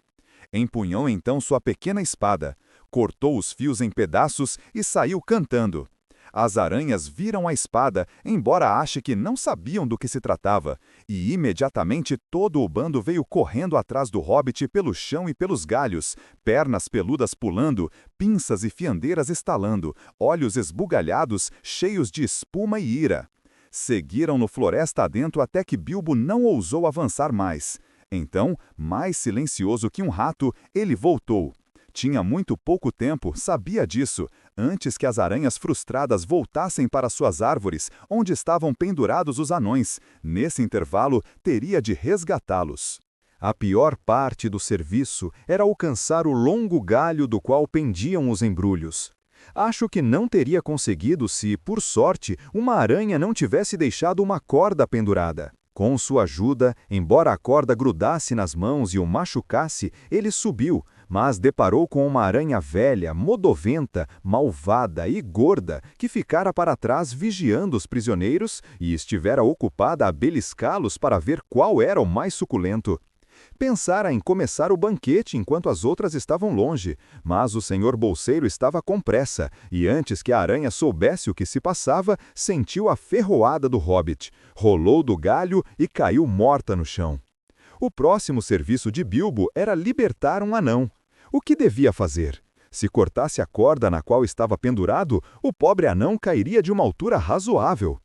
Empunhou então sua pequena espada, cortou os fios em pedaços e saiu cantando. As aranhas viram a espada, embora ache que não sabiam do que se tratava, e imediatamente todo o bando veio correndo atrás do hobbit pelo chão e pelos galhos, pernas peludas pulando, pinças e fiandeiras estalando, olhos esbugalhados, cheios de espuma e ira. Seguiram-no floresta adentro até que Bilbo não ousou avançar mais. Então, mais silencioso que um rato, ele voltou. Tinha muito pouco tempo, sabia disso, antes que as aranhas frustradas voltassem para suas árvores, onde estavam pendurados os anões. Nesse intervalo, teria de resgatá-los. A pior parte do serviço era alcançar o longo galho do qual pendiam os embrulhos. Acho que não teria conseguido se, por sorte, uma aranha não tivesse deixado uma corda pendurada. Com sua ajuda, embora a corda grudasse nas mãos e o machucasse, ele subiu, mas deparou com uma aranha velha, modoventa, malvada e gorda, que ficara para trás vigiando os prisioneiros e estivera ocupada a beliscá-los para ver qual era o mais suculento. Pensara em começar o banquete enquanto as outras estavam longe, mas o senhor bolseiro estava com pressa, e antes que a aranha soubesse o que se passava, sentiu a ferroada do hobbit, rolou do galho e caiu morta no chão. O próximo serviço de Bilbo era libertar um anão. O que devia fazer? Se cortasse a corda na qual estava pendurado, o pobre anão cairia de uma altura razoável.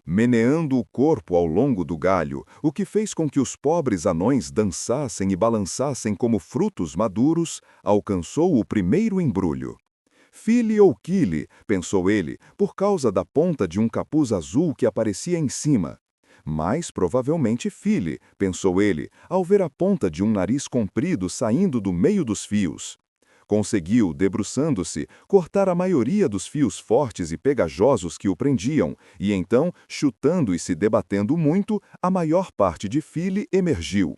Meneando o corpo ao longo do galho, o que fez com que os pobres anões dançassem e balançassem como frutos maduros, alcançou o primeiro embrulho. Fili ou Kili, pensou ele, por causa da ponta de um capuz azul que aparecia em cima. Mais provavelmente Fili, pensou ele, ao ver a ponta de um nariz comprido saindo do meio dos fios. Conseguiu, debruçando-se, cortar a maioria dos fios fortes e pegajosos que o prendiam, e então, chutando e se debatendo muito, a maior parte de Fili emergiu.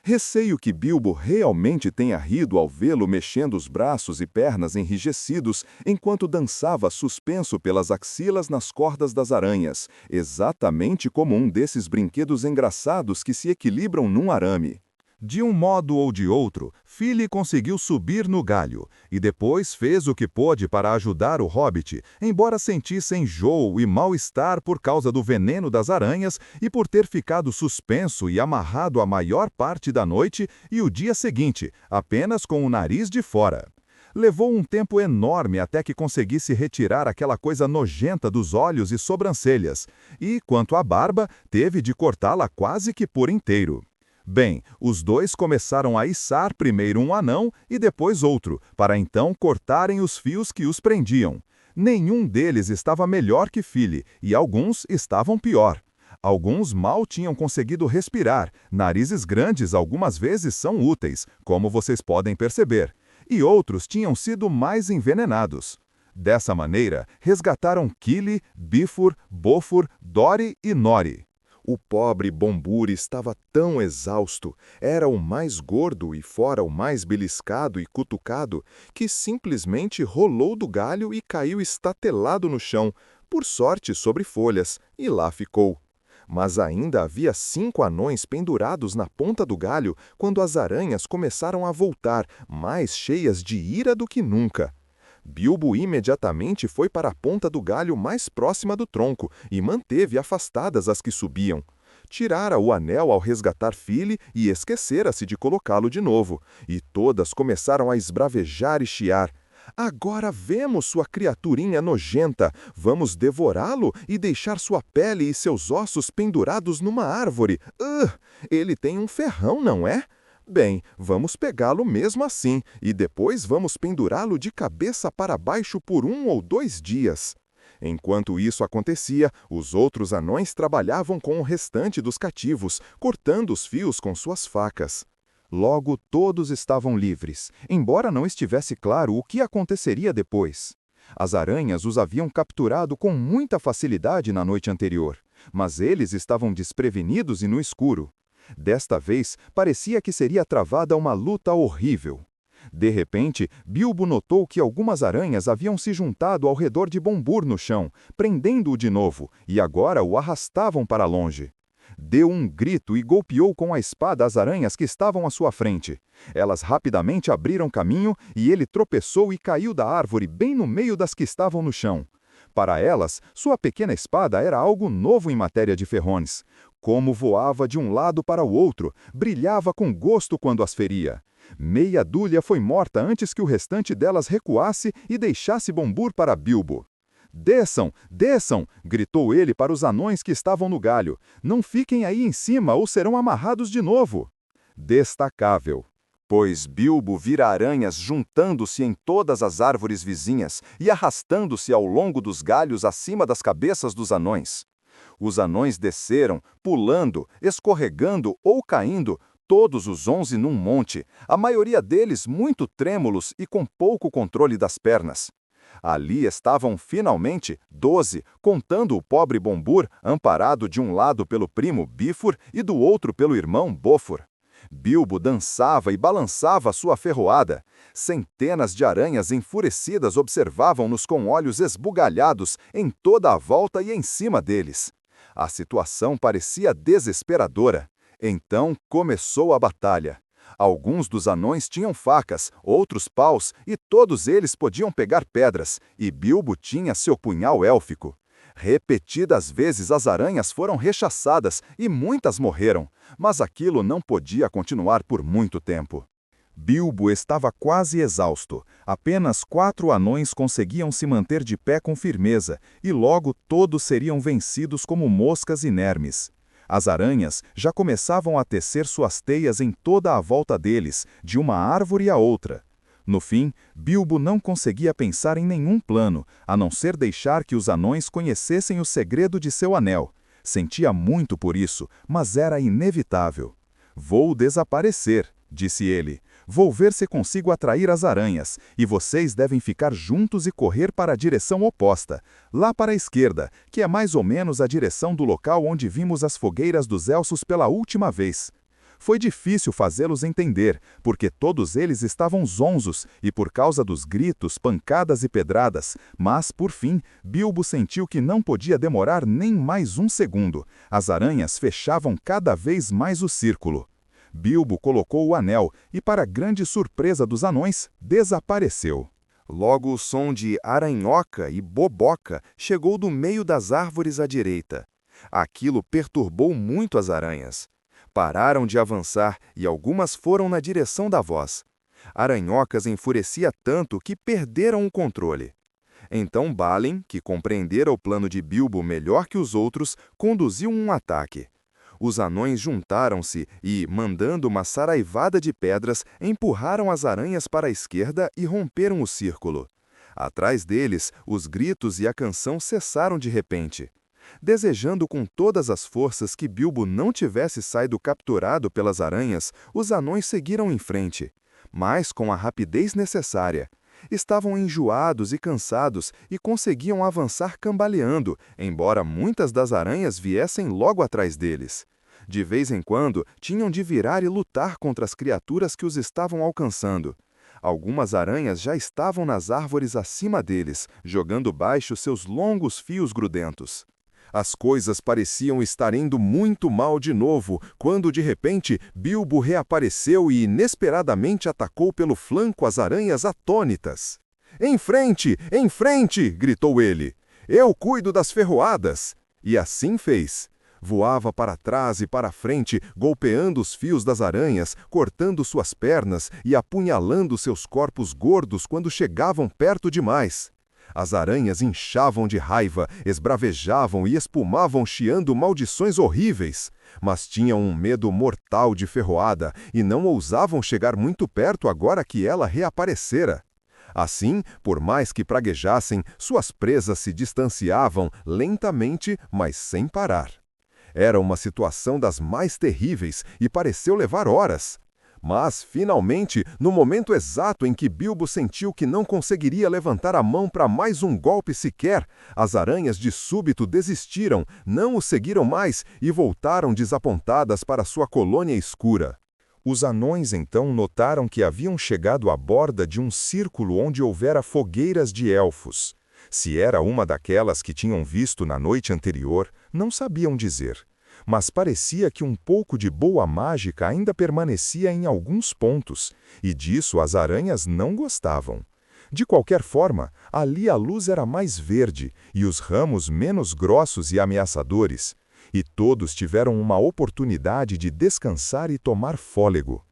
Receio que Bilbo realmente tenha rido ao vê-lo mexendo os braços e pernas enrijecidos enquanto dançava suspenso pelas axilas nas cordas das aranhas, exatamente como um desses brinquedos engraçados que se equilibram num arame. De um modo ou de outro, Fili conseguiu subir no galho, e depois fez o que pôde para ajudar o hobbit, embora sentisse enjoo e mal-estar por causa do veneno das aranhas e por ter ficado suspenso e amarrado a maior parte da noite e o dia seguinte, apenas com o nariz de fora. Levou um tempo enorme até que conseguisse retirar aquela coisa nojenta dos olhos e sobrancelhas, e, quanto à barba, teve de cortá-la quase que por inteiro. Bem, os dois começaram a içar primeiro um anão e depois outro, para então cortarem os fios que os prendiam. Nenhum deles estava melhor que Fili, e alguns estavam pior. Alguns mal tinham conseguido respirar, narizes grandes algumas vezes são úteis, como vocês podem perceber, e outros tinham sido mais envenenados. Dessa maneira, resgataram Kili, Bifur, Bofur, Dori e Nori. O pobre Bombur estava tão exausto, era o mais gordo e fora o mais beliscado e cutucado, que simplesmente rolou do galho e caiu estatelado no chão, por sorte sobre folhas, e lá ficou. Mas ainda havia 5 anões pendurados na ponta do galho quando as aranhas começaram a voltar, mais cheias de ira do que nunca. Bilbo imediatamente foi para a ponta do galho mais próxima do tronco e manteve afastadas as que subiam. Tirara o anel ao resgatar Fili e esquecera-se de colocá-lo de novo, e todas começaram a esbravejar e chiar. Agora vemos sua criaturinha nojenta, vamos devorá-lo e deixar sua pele e seus ossos pendurados numa árvore. Ele tem um ferrão, não é? Bem, vamos pegá-lo mesmo assim, e depois vamos pendurá-lo de cabeça para baixo por 1 ou 2 dias. Enquanto isso acontecia, os outros anões trabalhavam com o restante dos cativos, cortando os fios com suas facas. Logo todos estavam livres, embora não estivesse claro o que aconteceria depois. As aranhas os haviam capturado com muita facilidade na noite anterior, mas eles estavam desprevenidos e no escuro. Desta vez, parecia que seria travada uma luta horrível. De repente, Bilbo notou que algumas aranhas haviam se juntado ao redor de Bombur no chão, prendendo-o de novo, e agora o arrastavam para longe. Deu um grito e golpeou com a espada as aranhas que estavam à sua frente. Elas rapidamente abriram caminho e ele tropeçou e caiu da árvore bem no meio das que estavam no chão. Para elas, sua pequena espada era algo novo em matéria de ferrones. Como voava de um lado para o outro, brilhava com gosto quando as feria. Meia dúzia foi morta antes que o restante delas recuasse e deixasse Bombur para Bilbo. Desçam, desçam! Gritou ele para os anões que estavam no galho. Não fiquem aí em cima ou serão amarrados de novo. Destacável. Pois Bilbo vira aranhas juntando-se em todas as árvores vizinhas e arrastando-se ao longo dos galhos acima das cabeças dos anões. Os anões desceram, pulando, escorregando ou caindo, todos os 11 num monte, a maioria deles muito trêmulos e com pouco controle das pernas. Ali estavam finalmente 12, contando o pobre Bombur, amparado de um lado pelo primo Bifur e do outro pelo irmão Bofur. Bilbo dançava e balançava sua ferroada. Centenas de aranhas enfurecidas observavam-nos com olhos esbugalhados em toda a volta e em cima deles. A situação parecia desesperadora. Então começou a batalha. Alguns dos anões tinham facas, outros paus, e todos eles podiam pegar pedras, e Bilbo tinha seu punhal élfico. Repetidas vezes as aranhas foram rechaçadas e muitas morreram, mas aquilo não podia continuar por muito tempo. Bilbo estava quase exausto. Apenas 4 anões conseguiam se manter de pé com firmeza, e logo todos seriam vencidos como moscas inermes. As aranhas já começavam a tecer suas teias em toda a volta deles, de uma árvore a outra. No fim, Bilbo não conseguia pensar em nenhum plano, a não ser deixar que os anões conhecessem o segredo de seu anel. Sentia muito por isso, mas era inevitável. "Vou desaparecer", disse ele. "Vou ver se consigo atrair as aranhas, e vocês devem ficar juntos e correr para a direção oposta, lá para a esquerda, que é mais ou menos a direção do local onde vimos as fogueiras dos Elfos pela última vez." Foi difícil fazê-los entender, porque todos eles estavam zonzos e por causa dos gritos, pancadas e pedradas, mas, por fim, Bilbo sentiu que não podia demorar nem mais um segundo. As aranhas fechavam cada vez mais o círculo. Bilbo colocou o anel e, para grande surpresa dos anões, desapareceu. Logo o som de aranhoca e boboca chegou do meio das árvores à direita. Aquilo perturbou muito as aranhas. Pararam de avançar e algumas foram na direção da voz. Aranhocas enfurecia tanto que perderam o controle. Então Balin, que compreendera o plano de Bilbo melhor que os outros, conduziu um ataque. Os anões juntaram-se e, mandando uma saraivada de pedras, empurraram as aranhas para a esquerda e romperam o círculo. Atrás deles, os gritos e a canção cessaram de repente. Desejando com todas as forças que Bilbo não tivesse saído capturado pelas aranhas, os anões seguiram em frente, mas com a rapidez necessária. Estavam enjoados e cansados e conseguiam avançar cambaleando, embora muitas das aranhas viessem logo atrás deles. De vez em quando, tinham de virar e lutar contra as criaturas que os estavam alcançando. Algumas aranhas já estavam nas árvores acima deles, jogando baixo seus longos fios grudentos. As coisas pareciam estar indo muito mal de novo, quando de repente Bilbo reapareceu e inesperadamente atacou pelo flanco as aranhas atônitas. Em frente! Em frente! Gritou ele. Eu cuido das ferroadas! E assim fez. Voava para trás e para frente, golpeando os fios das aranhas, cortando suas pernas e apunhalando seus corpos gordos quando chegavam perto demais. As aranhas inchavam de raiva, esbravejavam e espumavam chiando maldições horríveis, mas tinham um medo mortal de Ferroada e não ousavam chegar muito perto agora que ela reaparecera. Assim, por mais que praguejassem, suas presas se distanciavam lentamente, mas sem parar. Era uma situação das mais terríveis e pareceu levar horas. Mas, finalmente, no momento exato em que Bilbo sentiu que não conseguiria levantar a mão para mais um golpe sequer, as aranhas de súbito desistiram, não o seguiram mais e voltaram desapontadas para sua colônia escura. Os anões então notaram que haviam chegado à borda de um círculo onde houvera fogueiras de elfos. Se era uma daquelas que tinham visto na noite anterior, não sabiam dizer. Mas parecia que um pouco de boa mágica ainda permanecia em alguns pontos, e disso as aranhas não gostavam. De qualquer forma, ali a luz era mais verde e os ramos menos grossos e ameaçadores, e todos tiveram uma oportunidade de descansar e tomar fôlego.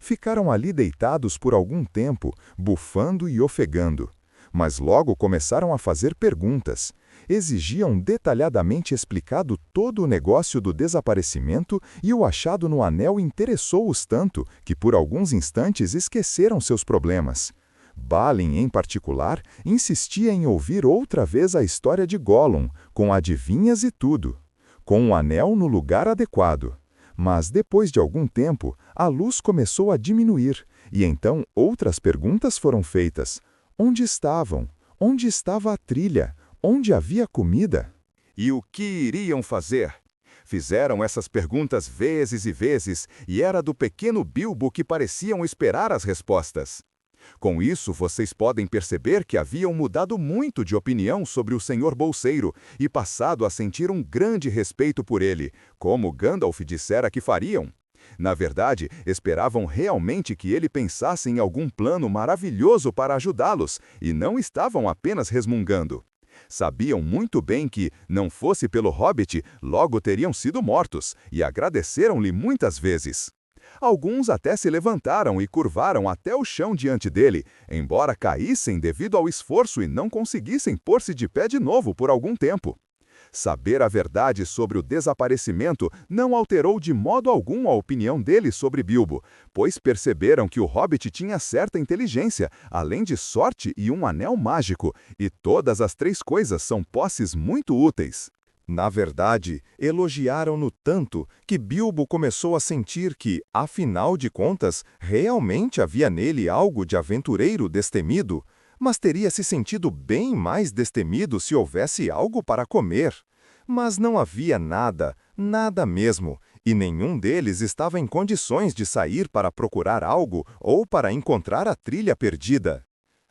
Ficaram ali deitados por algum tempo, bufando e ofegando. Mas logo começaram a fazer perguntas. Exigiam detalhadamente explicado todo o negócio do desaparecimento e o achado no anel interessou-os tanto que por alguns instantes esqueceram seus problemas. Balin, em particular, insistia em ouvir outra vez a história de Gollum, com adivinhas e tudo, com o anel no lugar adequado. Mas depois de algum tempo, a luz começou a diminuir e então outras perguntas foram feitas. Onde estavam? Onde estava a trilha? Onde havia comida? E o que iriam fazer? Fizeram essas perguntas vezes e vezes, e era do pequeno Bilbo que pareciam esperar as respostas. Com isso, vocês podem perceber que haviam mudado muito de opinião sobre o Senhor Bolseiro e passado a sentir um grande respeito por ele, como Gandalf dissera que fariam. Na verdade, esperavam realmente que ele pensasse em algum plano maravilhoso para ajudá-los, e não estavam apenas resmungando. Sabiam muito bem que, não fosse pelo Hobbit, logo teriam sido mortos, e agradeceram-lhe muitas vezes. Alguns até se levantaram e curvaram até o chão diante dele, embora caíssem devido ao esforço e não conseguissem pôr-se de pé de novo por algum tempo. Saber a verdade sobre o desaparecimento não alterou de modo algum a opinião deles sobre Bilbo, pois perceberam que o Hobbit tinha certa inteligência, além de sorte e um anel mágico, e todas as três coisas são posses muito úteis. Na verdade, elogiaram-no tanto que Bilbo começou a sentir que, afinal de contas, realmente havia nele algo de aventureiro destemido, mas teria se sentido bem mais destemido se houvesse algo para comer. Mas não havia nada, nada mesmo, e nenhum deles estava em condições de sair para procurar algo ou para encontrar a trilha perdida.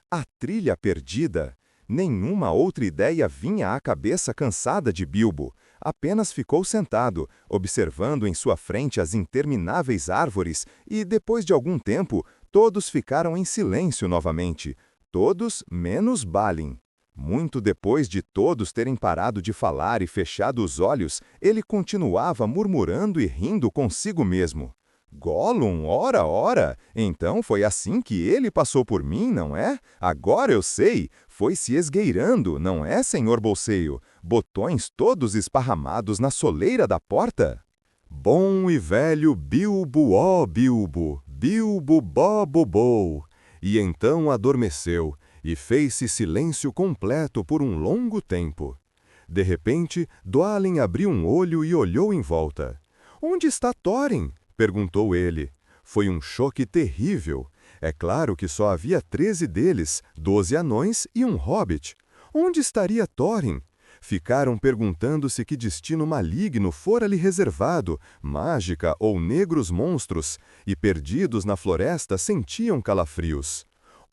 A trilha perdida? Nenhuma outra ideia vinha à cabeça cansada de Bilbo. Apenas ficou sentado, observando em sua frente as intermináveis árvores, e depois de algum tempo, todos ficaram em silêncio novamente. Todos menos Balin. Muito depois de todos terem parado de falar e fechado os olhos, ele continuava murmurando e rindo consigo mesmo. Gollum, ora, ora! Então foi assim que ele passou por mim, não é? Agora eu sei! Foi se esgueirando, não é, senhor Bolseio? Botões todos esparramados na soleira da porta? Bom e velho Bilbo, ó Bilbo, Bilbo Bobobou! E então adormeceu, e fez-se silêncio completo por um longo tempo. De repente, Dwalin abriu um olho e olhou em volta. Onde está Thorin? Perguntou ele. Foi um choque terrível. É claro que só havia 13 deles, 12 anões e um hobbit. Onde estaria Thorin? Ficaram perguntando-se que destino maligno fora-lhe reservado, mágica ou negros monstros, e perdidos na floresta sentiam calafrios.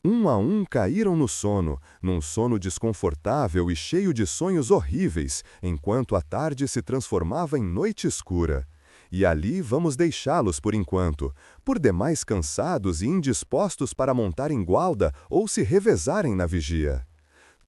Um a um caíram no sono, num sono desconfortável e cheio de sonhos horríveis, enquanto a tarde se transformava em noite escura. E ali vamos deixá-los por enquanto, por demais cansados e indispostos para montarem guarda ou se revezarem na vigia.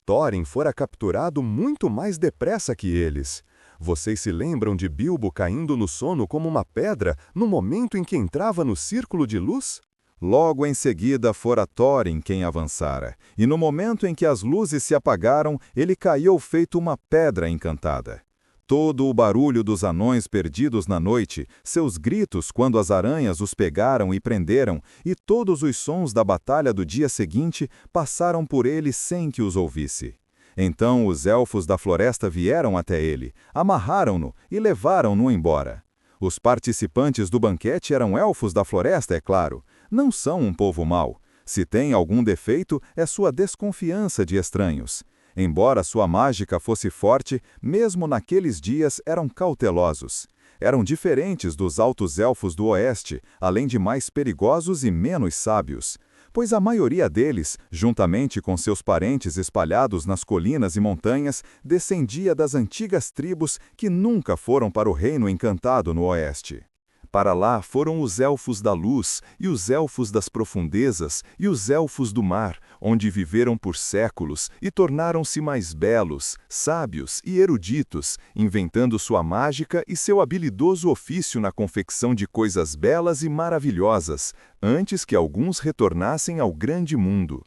Thorin fora capturado muito mais depressa que eles. Vocês se lembram de Bilbo caindo no sono como uma pedra no momento em que entrava no círculo de luz? Logo em seguida fora Thorin quem avançara, e no momento em que as luzes se apagaram, ele caiu feito uma pedra encantada. Todo o barulho dos anões perdidos na noite, seus gritos quando as aranhas os pegaram e prenderam, e todos os sons da batalha do dia seguinte passaram por ele sem que os ouvisse. Então os elfos da floresta vieram até ele, amarraram-no e levaram-no embora. Os participantes do banquete eram elfos da floresta, é claro. Não são um povo mau. Se tem algum defeito, é sua desconfiança de estranhos. Embora sua mágica fosse forte, mesmo naqueles dias eram cautelosos. Eram diferentes dos altos elfos do oeste, além de mais perigosos e menos sábios. Pois a maioria deles, juntamente com seus parentes espalhados nas colinas e montanhas, descendia das antigas tribos que nunca foram para o Reino Encantado no oeste. Para lá foram os elfos da luz, e os elfos das profundezas, e os elfos do mar, onde viveram por séculos e tornaram-se mais belos, sábios e eruditos, inventando sua mágica e seu habilidoso ofício na confecção de coisas belas e maravilhosas, antes que alguns retornassem ao grande mundo.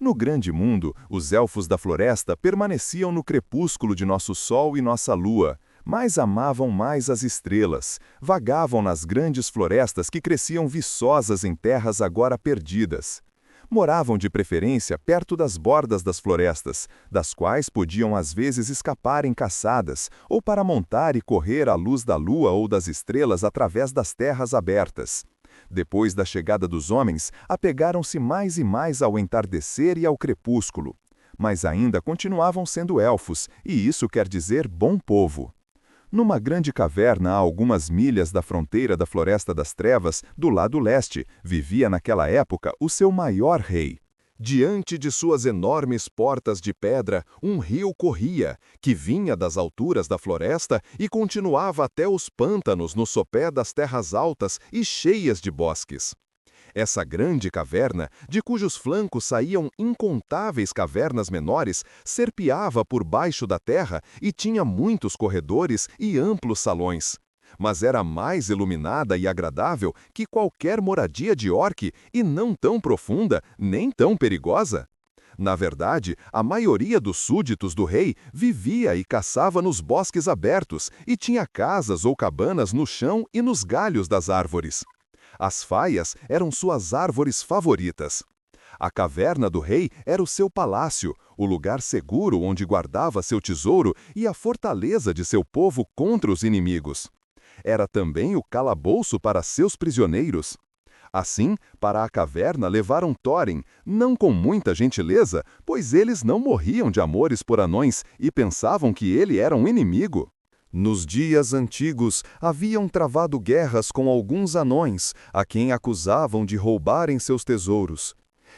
No grande mundo, os elfos da floresta permaneciam no crepúsculo de nosso sol e nossa lua, mas amavam mais as estrelas, vagavam nas grandes florestas que cresciam viçosas em terras agora perdidas. Moravam de preferência perto das bordas das florestas, das quais podiam às vezes escapar em caçadas, ou para montar e correr à luz da lua ou das estrelas através das terras abertas. Depois da chegada dos homens, apegaram-se mais e mais ao entardecer e ao crepúsculo. Mas ainda continuavam sendo elfos, e isso quer dizer bom povo. Numa grande caverna a algumas milhas da fronteira da Floresta das Trevas, do lado leste, vivia naquela época o seu maior rei. Diante de suas enormes portas de pedra, um rio corria, que vinha das alturas da floresta e continuava até os pântanos no sopé das terras altas e cheias de bosques. Essa grande caverna, de cujos flancos saíam incontáveis cavernas menores, serpeava por baixo da terra e tinha muitos corredores e amplos salões. Mas era mais iluminada e agradável que qualquer moradia de orque e não tão profunda, nem tão perigosa. Na verdade, a maioria dos súditos do rei vivia e caçava nos bosques abertos e tinha casas ou cabanas no chão e nos galhos das árvores. As faias eram suas árvores favoritas. A caverna do rei era o seu palácio, o lugar seguro onde guardava seu tesouro e a fortaleza de seu povo contra os inimigos. Era também o calabouço para seus prisioneiros. Assim, para a caverna levaram Thorin, não com muita gentileza, pois eles não morriam de amores por anões e pensavam que ele era um inimigo. Nos dias antigos, haviam travado guerras com alguns anões, a quem acusavam de roubarem seus tesouros.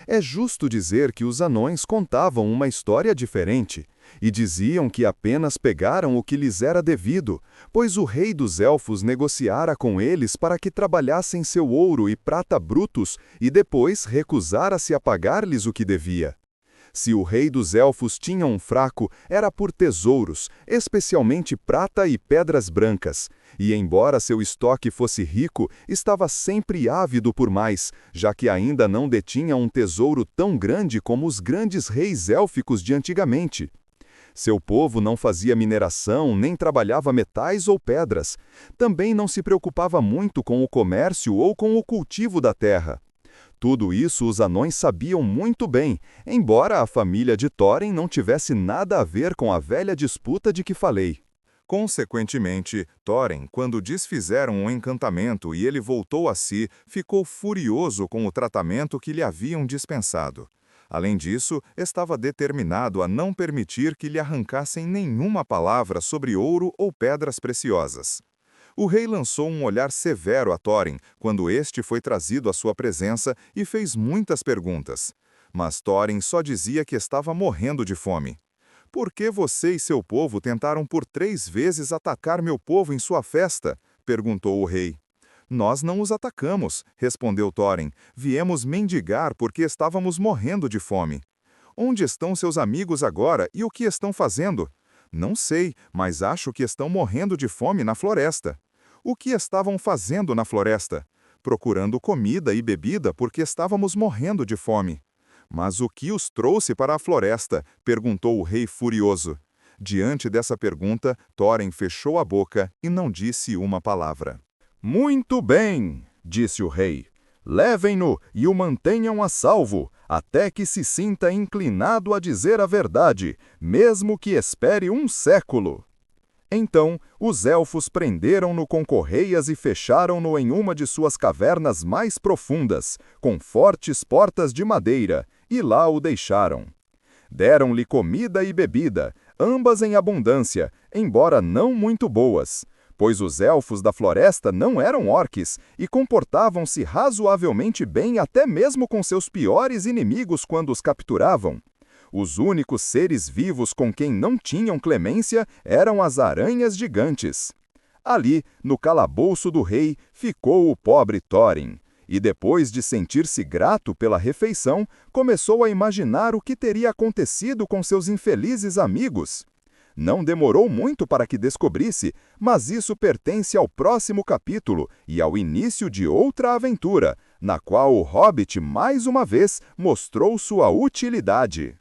É justo dizer que os anões contavam uma história diferente, e diziam que apenas pegaram o que lhes era devido, pois o rei dos elfos negociara com eles para que trabalhassem seu ouro e prata brutos e depois recusara-se a pagar-lhes o que devia. Se o rei dos elfos tinha um fraco, era por tesouros, especialmente prata e pedras brancas. E embora seu estoque fosse rico, estava sempre ávido por mais, já que ainda não detinha um tesouro tão grande como os grandes reis élficos de antigamente. Seu povo não fazia mineração, nem trabalhava metais ou pedras. Também não se preocupava muito com o comércio ou com o cultivo da terra. Tudo isso os anões sabiam muito bem, embora a família de Thorin não tivesse nada a ver com a velha disputa de que falei. Consequentemente, Thorin, quando desfizeram um encantamento e ele voltou a si, ficou furioso com o tratamento que lhe haviam dispensado. Além disso, estava determinado a não permitir que lhe arrancassem nenhuma palavra sobre ouro ou pedras preciosas. O rei lançou um olhar severo a Thorin, quando este foi trazido à sua presença e fez muitas perguntas. Mas Thorin só dizia que estava morrendo de fome. Por que você e seu povo tentaram por 3 vezes atacar meu povo em sua festa? Perguntou o rei. Nós não os atacamos, respondeu Thorin. Viemos mendigar porque estávamos morrendo de fome. Onde estão seus amigos agora e o que estão fazendo? Não sei, mas acho que estão morrendo de fome na floresta. O que estavam fazendo na floresta? Procurando comida e bebida porque estávamos morrendo de fome. Mas o que os trouxe para a floresta? Perguntou o rei furioso. Diante dessa pergunta, Thorin fechou a boca e não disse uma palavra. Muito bem, disse o rei. Levem-no e o mantenham a salvo, até que se sinta inclinado a dizer a verdade, mesmo que espere 1 século. Então, os elfos prenderam-no com correias e fecharam-no em uma de suas cavernas mais profundas, com fortes portas de madeira, e lá o deixaram. Deram-lhe comida e bebida, ambas em abundância, embora não muito boas, pois os elfos da floresta não eram orques e comportavam-se razoavelmente bem até mesmo com seus piores inimigos quando os capturavam. Os únicos seres vivos com quem não tinham clemência eram as aranhas gigantes. Ali, no calabouço do rei, ficou o pobre Thorin, e depois de sentir-se grato pela refeição, começou a imaginar o que teria acontecido com seus infelizes amigos. Não demorou muito para que descobrisse, mas isso pertence ao próximo capítulo e ao início de outra aventura, na qual o Hobbit mais uma vez mostrou sua utilidade.